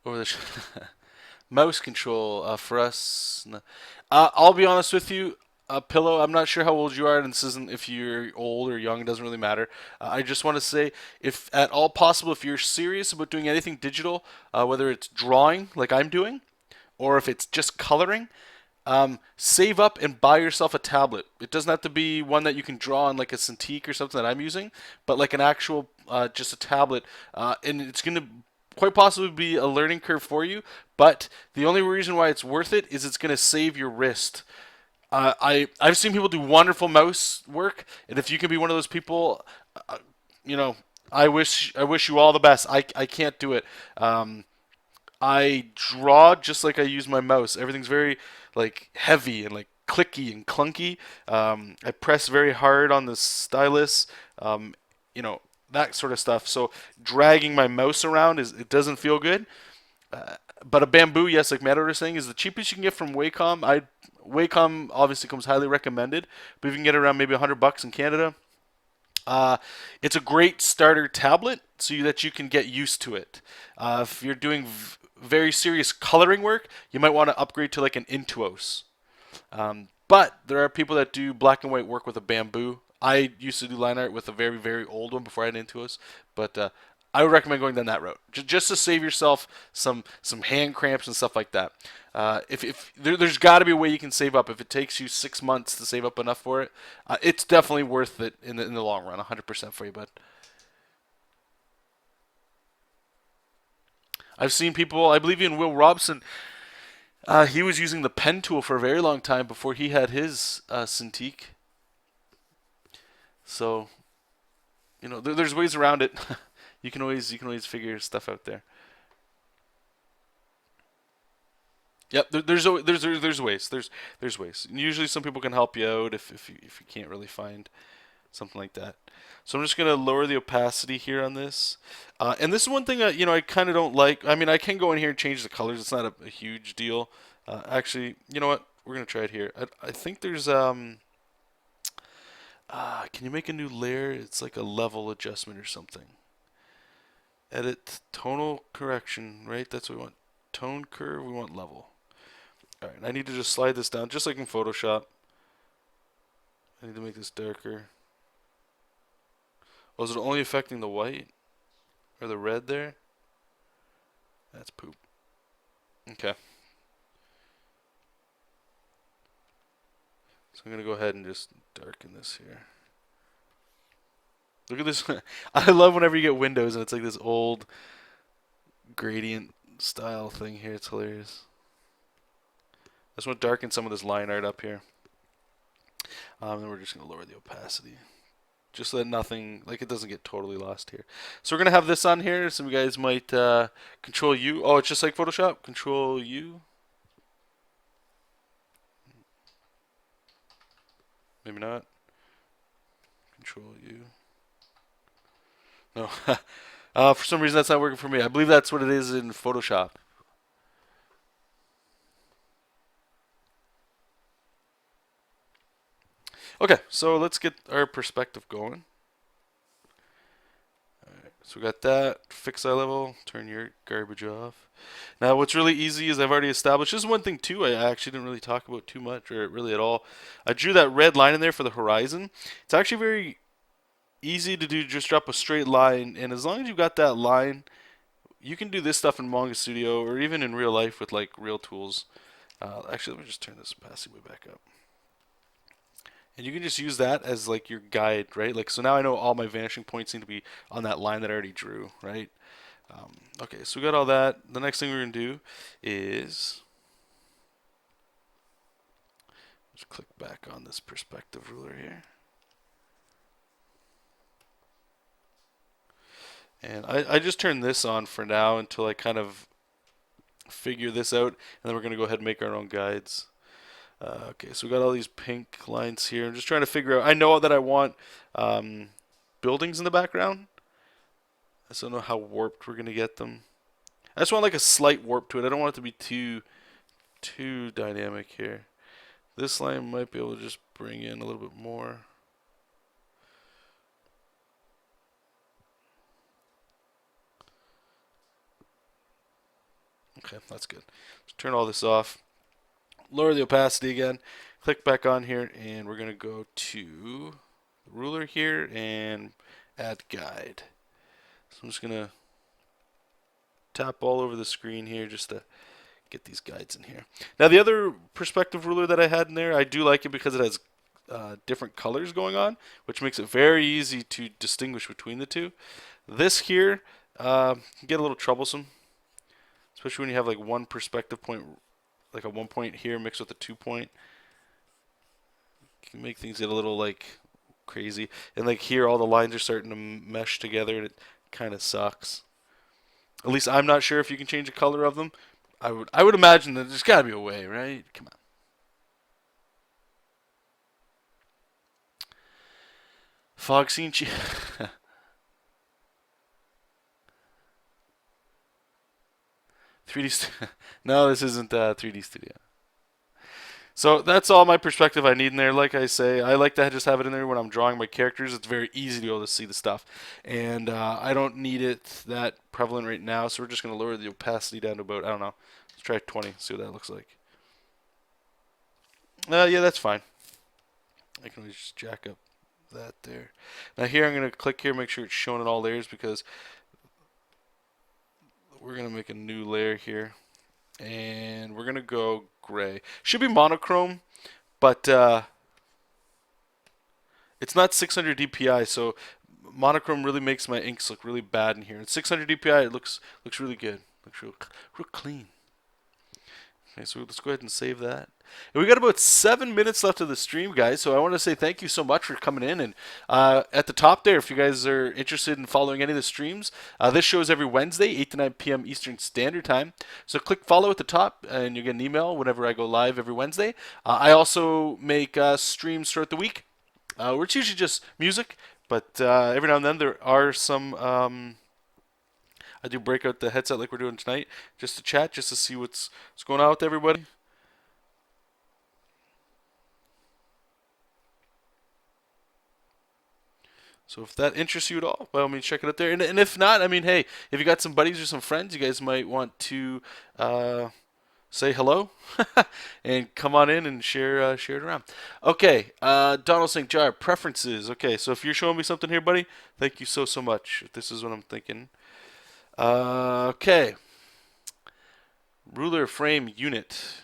Over the mouse control for us. I'll be honest with you, Pillow. I'm not sure how old you are, and this isn't if you're old or young. It doesn't really matter. I just want to say, if at all possible, if you're serious about doing anything digital, whether it's drawing like I'm doing, or if it's just coloring, save up and buy yourself a tablet. It doesn't have to be one that you can draw on like a Cintiq or something that I'm using, but like an actual, just a tablet. And it's going to quite possibly be a learning curve for you, but the only reason why it's worth it is it's going to save your wrist. I've seen people do wonderful mouse work, and if you can be one of those people, uh, you know, I wish you all the best. I can't do it. I draw just like I use my mouse. Everything's very like heavy and like clicky and clunky. I press very hard on the stylus. You know, that sort of stuff. So dragging my mouse around it doesn't feel good. But a bamboo, yes, like Matt was saying, is the cheapest you can get from Wacom. Wacom obviously comes highly recommended, but if you can get it around maybe $100 in Canada, it's a great starter tablet so that you can get used to it. If you're doing very serious coloring work, you might want to upgrade to like an Intuos. But there are people that do black and white work with a bamboo. I used to do line art with a very, very old one before I had Intuos, but I would recommend going down that route just to save yourself some hand cramps and stuff like that. If there's got to be a way you can save up. If it takes you 6 months to save up enough for it, it's definitely worth it in the long run. 100% for you, bud. I've seen people. I believe in Will Robson. He was using the pen tool for a very long time before he had his Cintiq. So there's ways around it. you can always figure stuff out there. Yep, there's ways. There's ways. And usually, some people can help you out if you can't really find something like that. So I'm just gonna lower the opacity here on this. And this is one thing that I kind of don't like. I mean, I can go in here and change the colors. It's not a huge deal. Actually, you know what? We're gonna try it here. I think there's can you make a new layer? It's like a level adjustment or something. Edit tonal correction, right? That's what we want. Tone curve. We want level. All right. I need to just slide this down, just like in Photoshop. I need to make this darker. Was it only affecting the white or the red there? That's poop. Okay. So I'm gonna go ahead and just darken this here. Look at this. I love whenever you get windows and it's like this old gradient style thing here. It's hilarious. I just want to darken some of this line art up here. Then we're just going to lower the opacity. just so that nothing, like it doesn't get totally lost here. So we're going to have this on here. Some of you guys might Control U. Oh, it's just like Photoshop. Control U. Maybe not. Control U. No. For some reason, that's not working for me. I believe that's what it is in Photoshop. Okay, so let's get our perspective going. Alright, so we got that. Fix eye level. Turn your garbage off. Now, what's really easy is I've already established. This is one thing, too, I actually didn't really talk about too much, or really at all. I drew that red line in there for the horizon. It's actually very easy to do. Just drop a straight line, and as long as you've got that line, you can do this stuff in Manga Studio or even in real life with like real tools. Actually, let me just turn this opacity way back up. And you can just use that as like your guide, right? Like, so now I know all my vanishing points need to be on that line that I already drew, right? Okay, so we got all that. The next thing we're going to do is just click back on this perspective ruler here. And I just turn this on for now until I kind of figure this out. And then we're going to go ahead and make our own guides. Okay, so we got all these pink lines here. I'm just trying to figure out. I know that I want buildings in the background. I just don't know how warped we're going to get them. I just want like a slight warp to it. I don't want it to be too dynamic here. This line might be able to just bring in a little bit more. Okay, that's good. Let's turn all this off. Lower the opacity again. Click back on here, and we're going to go to the ruler here and add guide. So I'm just going to tap all over the screen here just to get these guides in here. Now the other perspective ruler that I had in there, I do like it because it has different colors going on, which makes it very easy to distinguish between the two. This here can get a little troublesome, especially when you have like one perspective point, like a 1 point here mixed with a 2 point. It can make things get a little like crazy. And like here, all the lines are starting to mesh together, and it kind of sucks. At least I'm not sure if you can change the color of them. I would imagine that there's got to be a way, right? Come on. Fog scene. 3D. No, this isn't 3D Studio. So that's all my perspective I need in there. Like I say, I like to just have it in there when I'm drawing my characters. It's very easy to be able to see the stuff. And I don't need it that prevalent right now, so we're just going to lower the opacity down to about, I don't know, let's try 20, see what that looks like. Yeah, that's fine. I can always just jack up that there. Now here I'm going to click here, make sure it's shown in all layers, because we're going to make a new layer here. And we're going to go gray. Should be monochrome, but it's not 600 dpi, so monochrome really makes my inks look really bad in here. At 600 dpi, it looks really good. Looks real clean. Okay, so let's go ahead and save that. And we got about 7 minutes left of the stream, guys. So I want to say thank you so much for coming in. And at the top there, if you guys are interested in following any of the streams, this show is every Wednesday, 8 to 9 p.m. Eastern Standard Time. So click follow at the top, and you'll get an email whenever I go live every Wednesday. I also make streams throughout the week, where it's usually just music. But every now and then there are some... I do break out the headset like we're doing tonight, just to chat, just to see what's going on with everybody. So if that interests you at all, by all means, check it out there. And if not, I mean, hey, if you got some buddies or some friends, you guys might want to say hello and come on in and share it around. Okay, Donald St. Jar, preferences. Okay, so if you're showing me something here, buddy, thank you so much. If this is what I'm thinking. Okay. Ruler frame unit.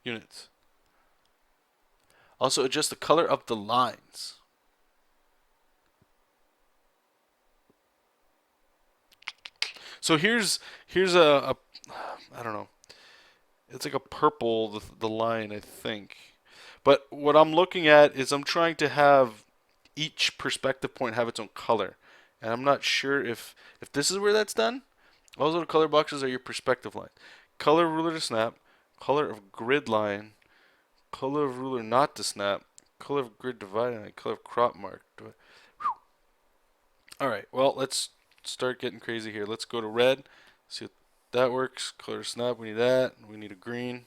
Units. Also adjust the color of the lines. So here's a I don't know. It's like a purple, the line, I think. But what I'm looking at is I'm trying to have each perspective point have its own color. And I'm not sure if this is where that's done. Those little color boxes are your perspective line. Color ruler to snap, color of grid line, color of ruler not to snap, color of grid dividing line, color of crop mark. Alright, well, let's start getting crazy here. Let's go to red, see if that works. Color snap, we need that. We need a green.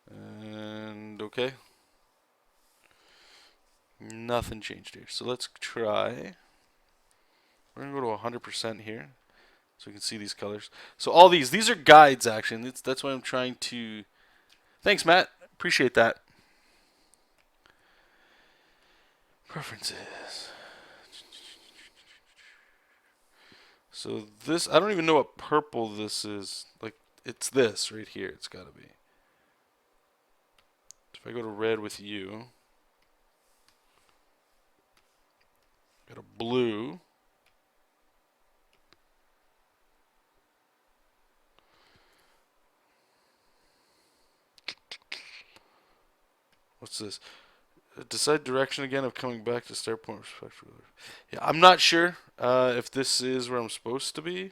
And okay. Nothing changed here. So let's try. We're going to go to 100% here so we can see these colors. So all these are guides actually. And that's why I'm trying to. Thanks, Matt. Appreciate that. Preferences. So this, I don't even know what purple this is. Like, it's this right here. It's got to be. If I go to red with you, got a blue. What's this? Decide direction again of coming back to start point respectively. Yeah, I'm not sure if this is where I'm supposed to be.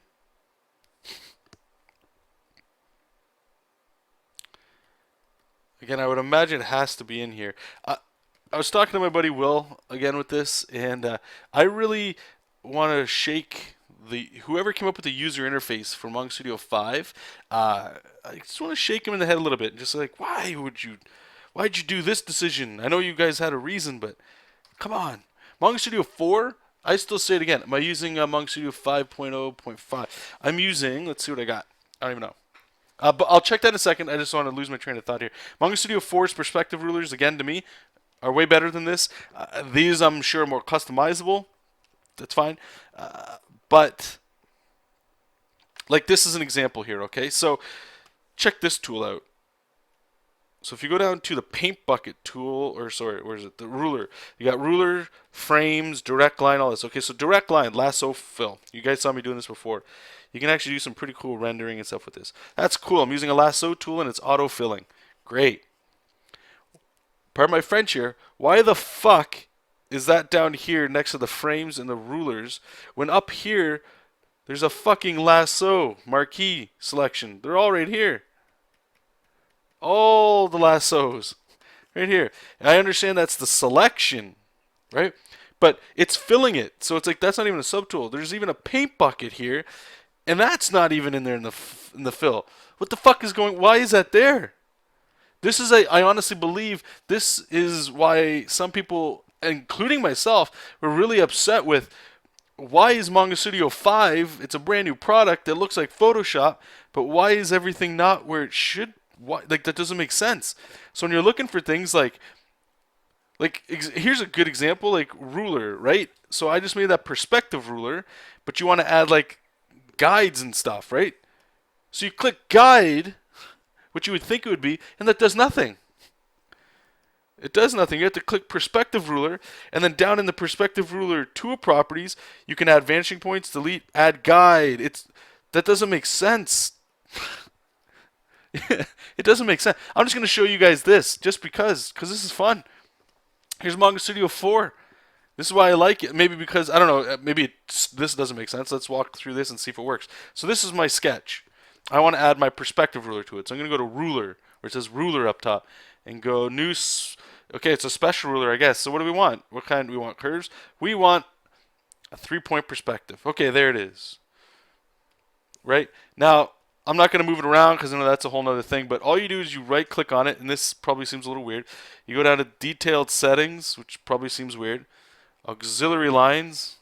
Again, I would imagine it has to be in here. I was talking to my buddy Will again with this, and I really want to shake whoever came up with the user interface for Manga Studio 5. I just want to shake him in the head a little bit, and just like, why'd you do this decision? I know you guys had a reason, but come on. Manga Studio 4, I still say it again. Am I using Manga Studio 5.0.5? I'm using, let's see what I got. I don't even know. But I'll check that in a second. I just want to lose my train of thought here. Manga Studio 4's perspective rulers, again, to me, are way better than this. These, I'm sure, are more customizable. That's fine. But, like, this is an example here, okay? So, check this tool out. So if you go down to the paint bucket tool, or sorry, where is it? The ruler. You got ruler, frames, direct line, all this. Okay, so direct line, lasso fill. You guys saw me doing this before. You can actually do some pretty cool rendering and stuff with this. That's cool. I'm using a lasso tool and it's auto filling. Great. Pardon my French here. Why the fuck is that down here next to the frames and the rulers when up here there's a fucking lasso marquee selection? They're all right here. All the lassos right here. And I understand that's the selection, right? But it's filling it. So it's like that's not even a subtool. There's even a paint bucket here, and that's not even in there in the fill. What the fuck is going? Why is that there? This is I honestly believe this is why some people, including myself, were really upset with why is Manga Studio 5, it's a brand new product that looks like Photoshop, but why is everything not where it should? Why, like, that doesn't make sense. So when you're looking for things like here's a good example, like ruler, right? So I just made that perspective ruler, but you want to add like guides and stuff, right? So you click guide, which you would think it would be, and that does nothing. It does nothing. You have to click perspective ruler, and then down in the perspective ruler tool properties, you can add vanishing points, delete, add guide. That doesn't make sense. It doesn't make sense. I'm just going to show you guys this just because this is fun. Here's Manga Studio 4. This is why I like it. Maybe because, I don't know, maybe this doesn't make sense. Let's walk through this and see if it works. So this is my sketch. I want to add my perspective ruler to it. So I'm going to go to ruler, where it says ruler up top, and go new. Okay, it's a special ruler, I guess. So what do we want? What kind do we want? Curves? We want a 3-point perspective. Okay, there it is. Right? Now, I'm not going to move it around because I know that's a whole other thing, but all you do is you right click on it, and this probably seems a little weird. You go down to detailed settings, which probably seems weird. Auxiliary lines.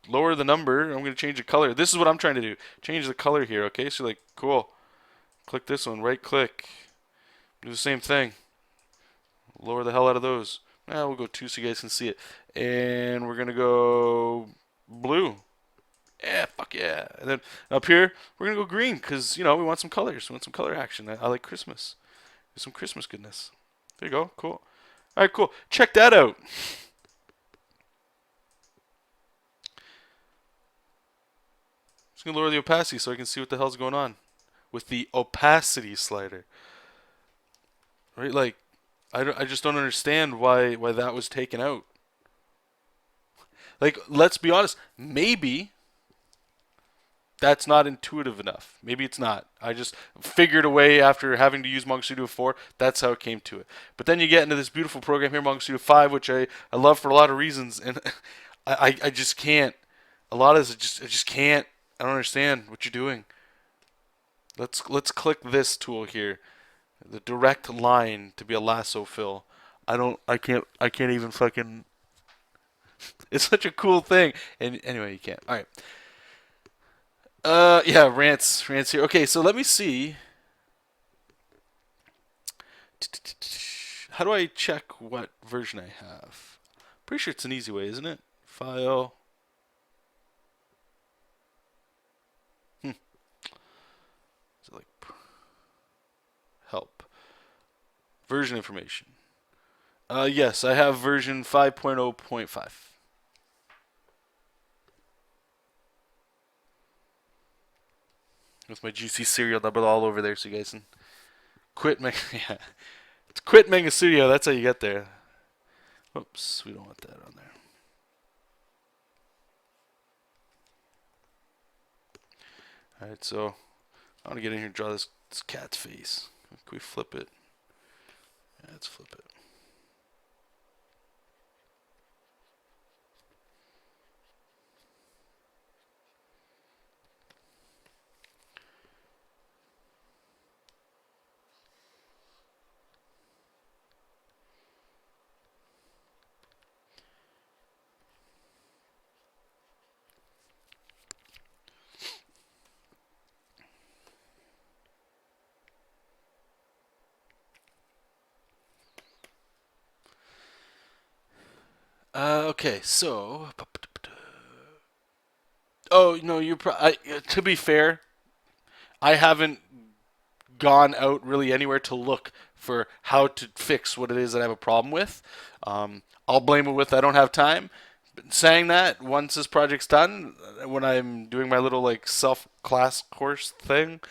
Lower the number. I'm going to change the color. This is what I'm trying to do. Change the color here, okay? So like, cool. Click this one, right click. Do the same thing. Lower the hell out of those. We'll go 2 so you guys can see it. And we're going to go blue. Yeah, fuck yeah. And then up here, we're going to go green because, we want some colors. We want some color action. I like Christmas. There's some Christmas goodness. There you go. Cool. All right, cool. Check that out. Just going to lower the opacity so I can see what the hell's going on with the opacity slider. right? Like, I just don't understand why that was taken out. Like, let's be honest, maybe that's not intuitive enough. Maybe it's not. I just figured a way after having to use Manga Studio 4. That's how it came to it. But then you get into this beautiful program here, Manga Studio 5, which I love for a lot of reasons, and I just can't. A lot of this, I just can't. I don't understand what you're doing. Let's click this tool here, the direct line to be a lasso fill. I can't even fucking. It's such a cool thing, and anyway, you can't. All right. Yeah, rants here. Okay, so let me see. How do I check what version I have? Pretty sure it's an easy way, isn't it? File. Is it like help? Version information. Yes, I have version 5.0.5. With my juicy cereal double all over there, so you guys can quit. Yeah, it's quit Manga Studio. That's how you get there. Oops, we don't want that on there. All right, so I want to get in here and draw this cat's face. Can we flip it? Yeah, let's flip it. Okay, so. Oh no, to be fair, I haven't gone out really anywhere to look for how to fix what it is that I have a problem with. I'll blame it with I don't have time. But saying that, once this project's done, when I'm doing my little like self class course thing,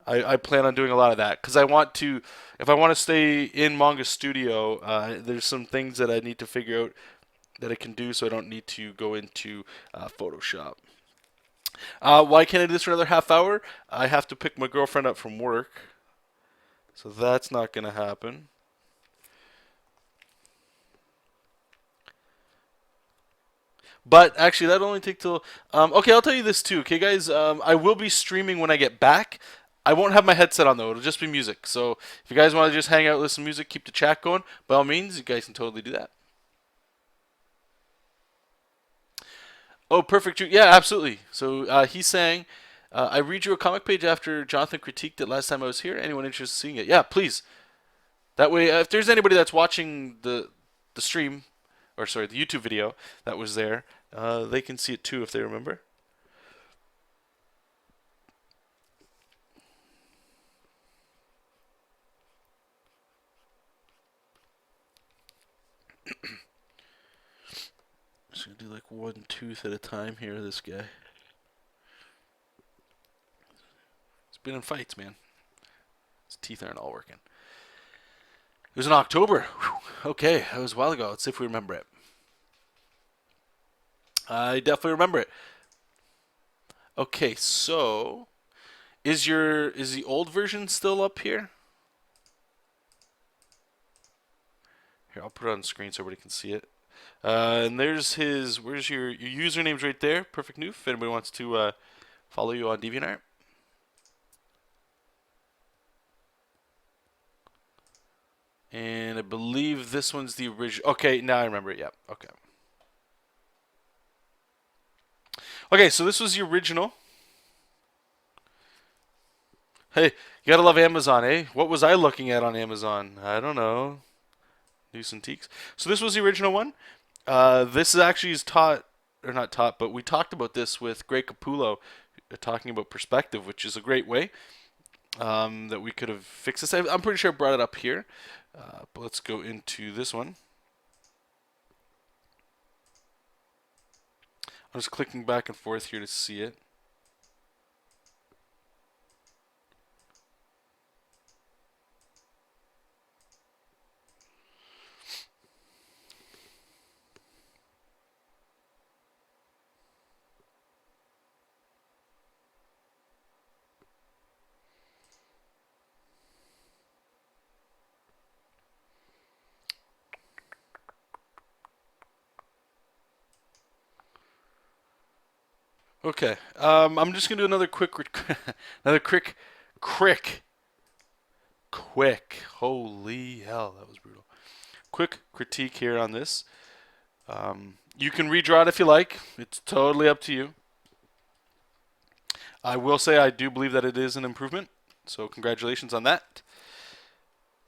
I plan on doing a lot of that because I want to. If I want to stay in Manga Studio, there's some things that I need to figure out that I can do, so I don't need to go into Photoshop. Why can't I do this for another half hour? I have to pick my girlfriend up from work, so that's not going to happen. But actually, that'll only take till. Okay, I'll tell you this too. Okay, guys, I will be streaming when I get back. I won't have my headset on though. It'll just be music. So if you guys want to just hang out, listen to music, keep the chat going, by all means, you guys can totally do that. Oh, perfect. Yeah, absolutely. So he's saying, I read you a comic page after Jonathan critiqued it last time I was here. Anyone interested in seeing it? Yeah, please. That way, if there's anybody that's watching the stream, or sorry, the YouTube video that was there, they can see it too if they remember. Just gonna do like one tooth at a time here. This guy. He's been in fights, man. His teeth aren't all working. It was in October. Whew. Okay, that was a while ago. Let's see if we remember it. I definitely remember it. Okay, so is the old version still up here? Here, I'll put it on the screen so everybody can see it. And there's his. Where's your username's right there? Perfect Noof. If anybody wants to follow you on DeviantArt. And I believe this one's the original. Okay, now I remember it. Yeah. Okay. Okay, so this was the original. Hey, you gotta love Amazon, eh? What was I looking at on Amazon? I don't know. News and Teaks. So this was the original one. This is actually taught, or not taught, but we talked about this with Greg Capullo, talking about perspective, which is a great way that we could have fixed this. I'm pretty sure I brought it up here, but let's go into this one. I'm just clicking back and forth here to see it. Okay. I'm just gonna do another another quick. Holy hell, that was brutal. Quick critique here on this. You can redraw it if you like. It's totally up to you. I will say I do believe that it is an improvement. So congratulations on that.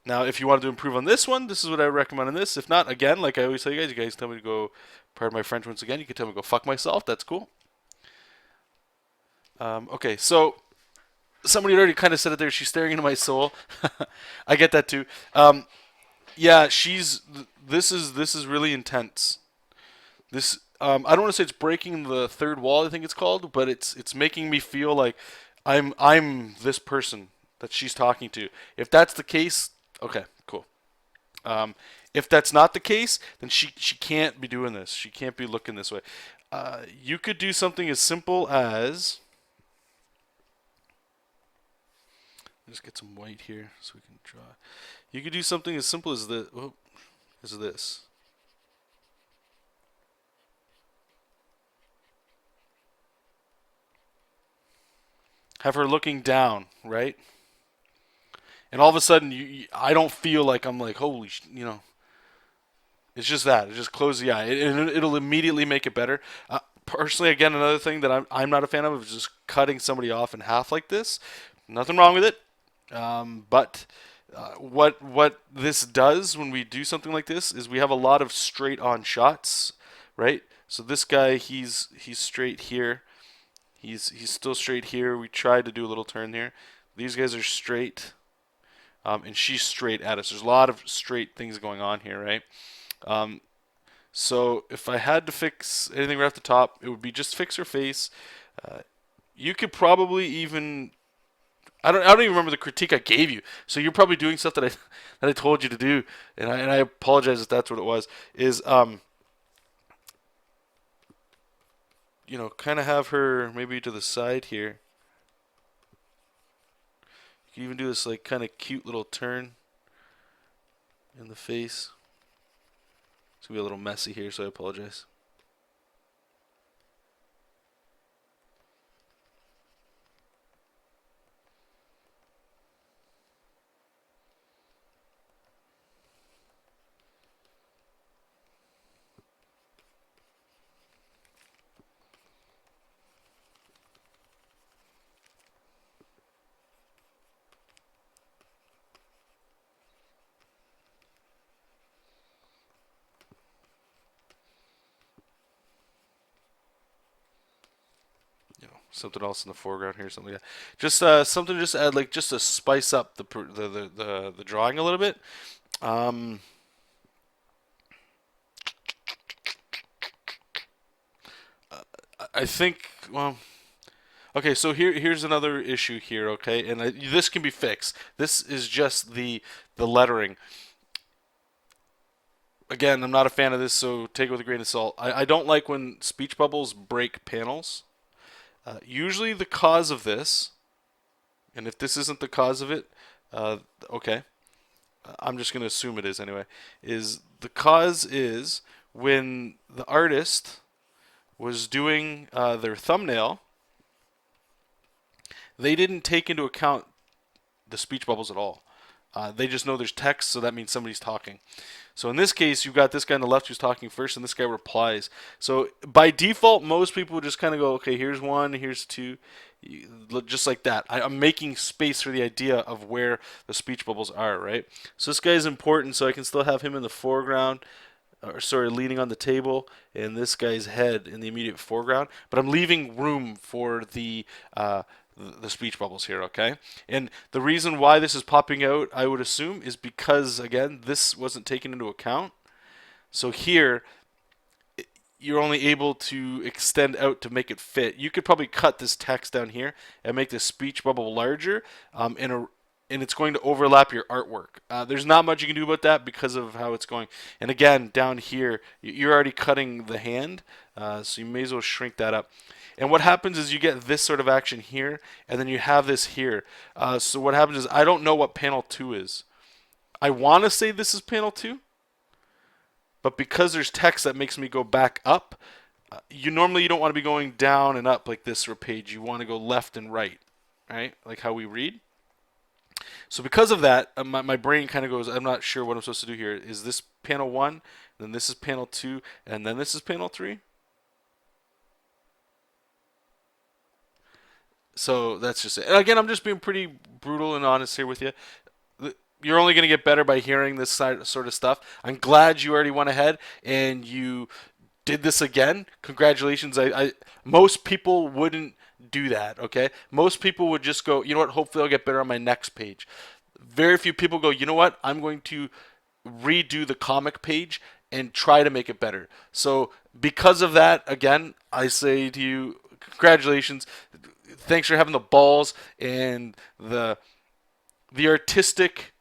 Now, if you want to improve on this one, this is what I recommend on this. If not, again, like I always tell you guys tell me to go, pardon my French once again, you can tell me to go fuck myself. That's cool. Okay, so somebody already kind of said it there. She's staring into my soul. I get that too. Yeah, this is really intense. This I don't want to say it's breaking the third wall. I think it's called, but it's making me feel like I'm this person that she's talking to. If that's the case, okay, cool. If that's not the case, then she can't be doing this. She can't be looking this way. You could do something as simple as, just get some white here so we can draw. You could do something as simple as this. Oh, as this. Have her looking down, right? And all of a sudden, I don't feel like I'm like, holy, it's just that. It just close the eye. It'll immediately make it better. Personally, again, another thing that I'm not a fan of is just cutting somebody off in half like this. Nothing wrong with it. But what this does when we do something like this is we have a lot of straight on shots, right? So this guy, he's straight here. He's still straight here. We tried to do a little turn here. These guys are straight, and she's straight at us. There's a lot of straight things going on here, right? So if I had to fix anything right off the top, it would be just fix her face. You could probably even I don't even remember the critique I gave you. So you're probably doing stuff that I told you to do, and I apologize if that's what it was. Is kind of have her maybe to the side here. You can even do this like kind of cute little turn in the face. It's gonna be a little messy here, so I apologize. Something else in the foreground here, something like that. Just something just add like just to spice up the drawing a little bit. I think okay, so here's another issue here, okay, and this can be fixed. This is just the lettering. Again, I'm not a fan of this, so take it with a grain of salt. I don't like when speech bubbles break panels. Usually the cause of this, and if this isn't the cause of it, okay, I'm just going to assume it is anyway, is the cause is when the artist was doing their thumbnail, they didn't take into account the speech bubbles at all. They just know there's text, so that means somebody's talking. So in this case, you've got this guy on the left who's talking first, and this guy replies. So by default, most people would just kind of go, okay, here's one, here's two, just like that. I'm making space for the idea of where the speech bubbles are, right? So this guy is important, so I can still have him in the foreground, or sorry, leaning on the table, and this guy's head in the immediate foreground. But I'm leaving room for the speech bubbles here, okay? And the reason why this is popping out, I would assume, is because, again, this wasn't taken into account. So here, you're only able to extend out to make it fit. You could probably cut this text down here and make the speech bubble larger, and it's going to overlap your artwork. There's not much you can do about that because of how it's going. And again, down here, you're already cutting the hand, so you may as well shrink that up. And what happens is you get this sort of action here, and then you have this here. So what happens is I don't know what panel 2 is. I want to say this is panel 2, but because there's text that makes me go back up, You normally don't want to be going down and up like this for a page. You want to go left and right, right? Like how we read. So because of that, my brain kind of goes, I'm not sure what I'm supposed to do here. Is this panel 1, then this is panel 2, and then this is panel 3? So that's just it. And again, I'm just being pretty brutal and honest here with you. You're only going to get better by hearing this sort of stuff. I'm glad you already went ahead and you did this again. Congratulations. Most people wouldn't do that, okay? Most people would just go, you know what, hopefully I'll get better on my next page. Very few people go, you know what, I'm going to redo the comic page and try to make it better. So because of that, again, I say to you, congratulations. Thanks for having the balls and the artistic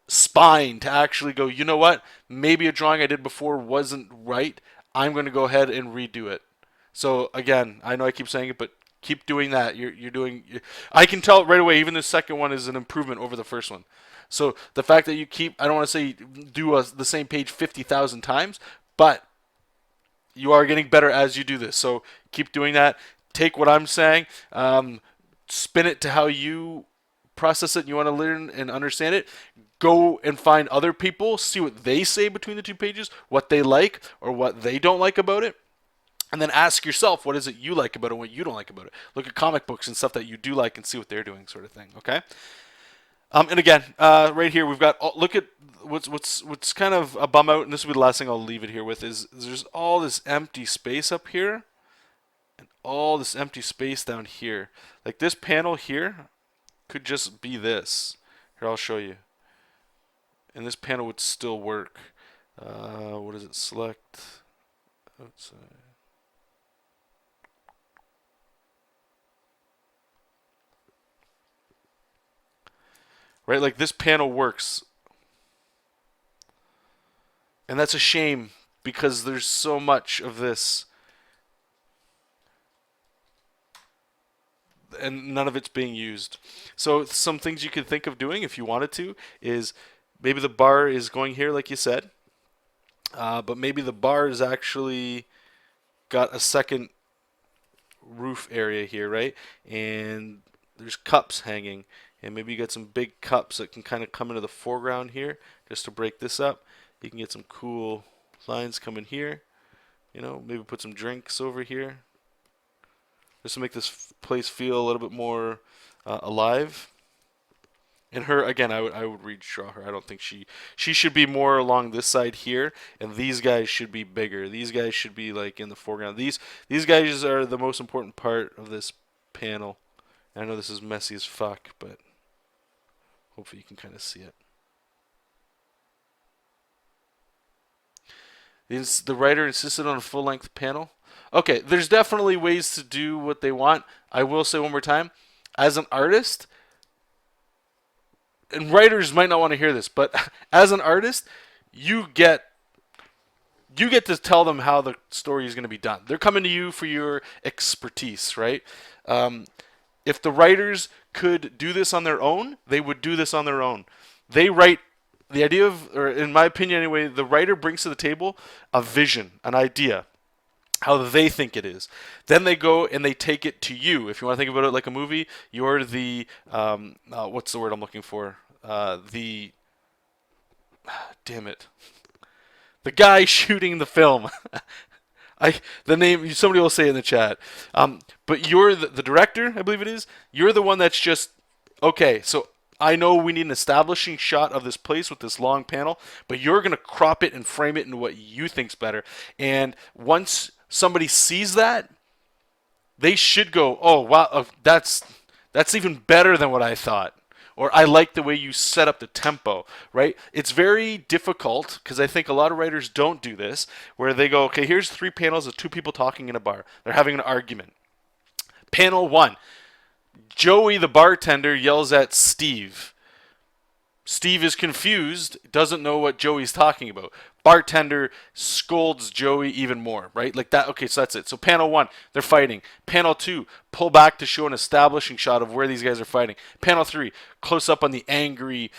spine to actually go, you know what, maybe a drawing I did before wasn't right. I'm going to go ahead and redo it. So again, I know I keep saying it, but keep doing that. You're doing. I can tell right away. Even the second one is an improvement over the first one. So the fact that you keep, I don't want to say do the same page 50,000 times, but you are getting better as you do this. So keep doing that. Take what I'm saying, spin it to how you process it and you want to learn and understand it. Go and find other people, see what they say between the two pages, what they like or what they don't like about it. And then ask yourself, what is it you like about it and what you don't like about it. Look at comic books and stuff that you do like and see what they're doing, sort of thing. Okay. And again, right here we've got. Look at what's kind of a bum out, and this will be the last thing I'll leave it here with. Is there's all this empty space up here, and all this empty space down here. Like this panel here could just be this. Here, I'll show you. And this panel would still work. What does it select? Outside. Right, like this panel works. And that's a shame because there's so much of this and none of it's being used. So some things you could think of doing if you wanted to is maybe the bar is going here like you said. But maybe the bar is actually got a second roof area here, right? And there's cups hanging. And maybe you got some big cups that can kind of come into the foreground here just to break this up. You can get some cool lines coming here. You know, maybe put some drinks over here just to make this place feel a little bit more alive. And her, again, I would redraw her. I don't think she should be more along this side here, and these guys should be bigger. These guys should be like in the foreground. These guys are the most important part of this panel. I know this is messy as fuck, but hopefully you can kind of see it. The writer insisted on a full-length panel. Okay, there's definitely ways to do what they want. I will say one more time, as an artist, and writers might not want to hear this, but as an artist, you get to tell them how the story is going to be done. They're coming to you for your expertise, right? If the writers could do this on their own, they would do this on their own. They write the idea of, or in my opinion anyway, the writer brings to the table a vision, an idea, how they think it is. Then they go and they take it to you. If you want to think about it like a movie, you're the, what's the word I'm looking for? Damn it. The guy shooting the film. The name, somebody will say in the chat. But you're the director, I believe it is. You're the one that's just, okay, so I know we need an establishing shot of this place with this long panel, but you're going to crop it and frame it into what you think's better. And once somebody sees that, they should go, oh, wow, that's even better than what I thought. Or I like the way you set up the tempo, right? It's very difficult because I think a lot of writers don't do this, where they go, okay, here's 3 panels of 2 people talking in a bar. They're having an argument. Panel 1, Joey the bartender yells at Steve. Steve is confused, doesn't know what Joey's talking about. Bartender scolds Joey even more, right? Like that. Okay, so that's it. So panel 1, they're fighting. Panel 2, pull back to show an establishing shot of where these guys are fighting. Panel 3, close up on the angry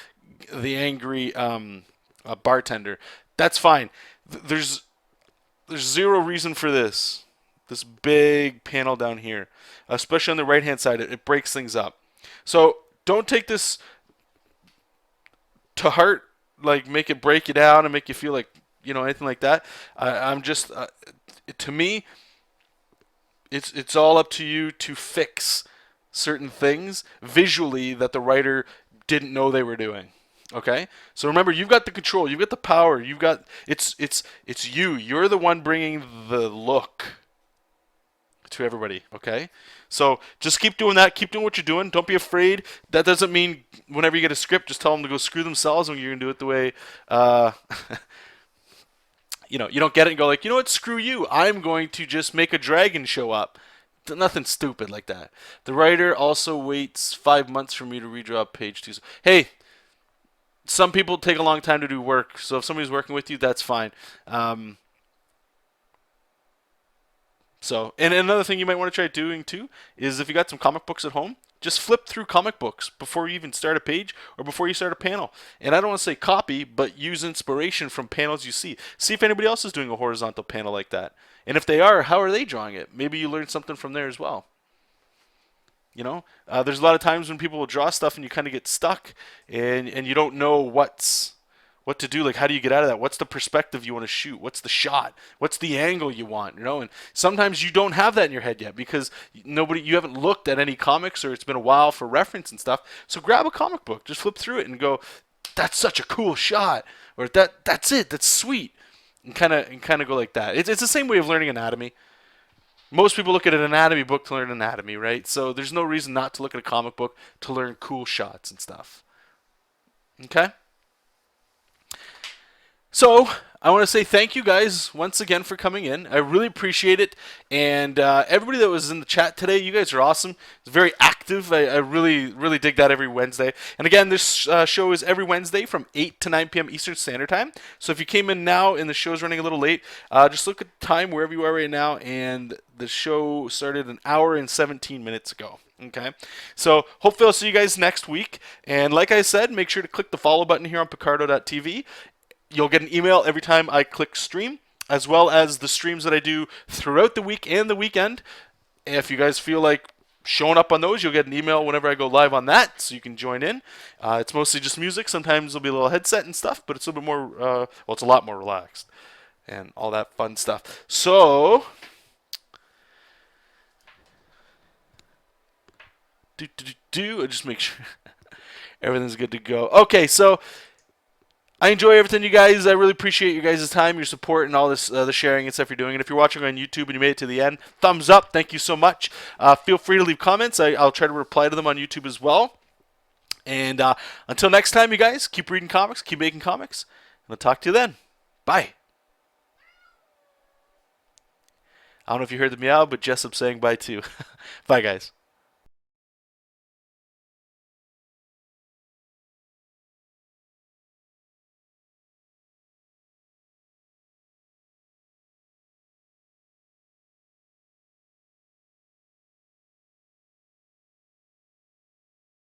bartender. That's fine. There's There's zero reason for this. This big panel down here, especially on the right-hand side, it breaks things up. So don't take this to heart, like make it break you down and make you feel like, anything like that. I'm just, to me, it's all up to you to fix certain things visually that the writer didn't know they were doing. Okay, so remember, you've got the control, you've got the power, you've got it's you. You're the one bringing the look to everybody. Okay, so just keep doing that. Keep doing what you're doing. Don't be afraid. That doesn't mean whenever you get a script, just tell them to go screw themselves when you're gonna do it the way. You don't get it and go like, what? Screw you. I'm going to just make a dragon show up. Nothing stupid like that. The writer also waits 5 months for me to redraw page 2. So, hey. Some people take a long time to do work, so if somebody's working with you, that's fine. And another thing you might want to try doing too is if you got some comic books at home, just flip through comic books before you even start a page or before you start a panel. And I don't want to say copy, but use inspiration from panels you see. See if anybody else is doing a horizontal panel like that. And if they are, how are they drawing it? Maybe you learned something from there as well. There's a lot of times when people will draw stuff and you kind of get stuck and you don't know what to do. Like, how do you get out of that? What's the perspective you want to shoot? What's the shot? What's the angle you want? And sometimes you don't have that in your head yet because you haven't looked at any comics or it's been a while for reference and stuff. So grab a comic book, just flip through it and go, that's such a cool shot, or that's it, that's sweet, and kind of go like that. It's the same way of learning anatomy. Most people look at an anatomy book to learn anatomy, right? So there's no reason not to look at a comic book to learn cool shots and stuff. Okay? So I want to say thank you guys once again for coming in. I really appreciate it. And everybody that was in the chat today, you guys are awesome. It's very active. I really, really dig that every Wednesday. And again, this show is every Wednesday from 8 to 9 p.m. Eastern Standard Time. So if you came in now and the show's running a little late, just look at the time wherever you are right now. And the show started an hour and 17 minutes ago. Okay, so hopefully I'll see you guys next week. And like I said, make sure to click the follow button here on Picarto.tv. You'll get an email every time I click stream, as well as the streams that I do throughout the week and the weekend. If you guys feel like showing up on those, you'll get an email whenever I go live on that, so you can join in. It's mostly just music. Sometimes there'll be a little headset and stuff, but it's a little bit more, it's a lot more relaxed and all that fun stuff. So, I just make sure everything's good to go. Okay, so I enjoy everything, you guys. I really appreciate your guys' time, your support, and all this the sharing and stuff you're doing. And if you're watching on YouTube and you made it to the end, thumbs up. Thank you so much. Feel free to leave comments. I'll try to reply to them on YouTube as well. And until next time, you guys, keep reading comics, keep making comics, and I'll talk to you then. Bye. I don't know if you heard the meow, but Jessup's saying bye too. Bye, guys.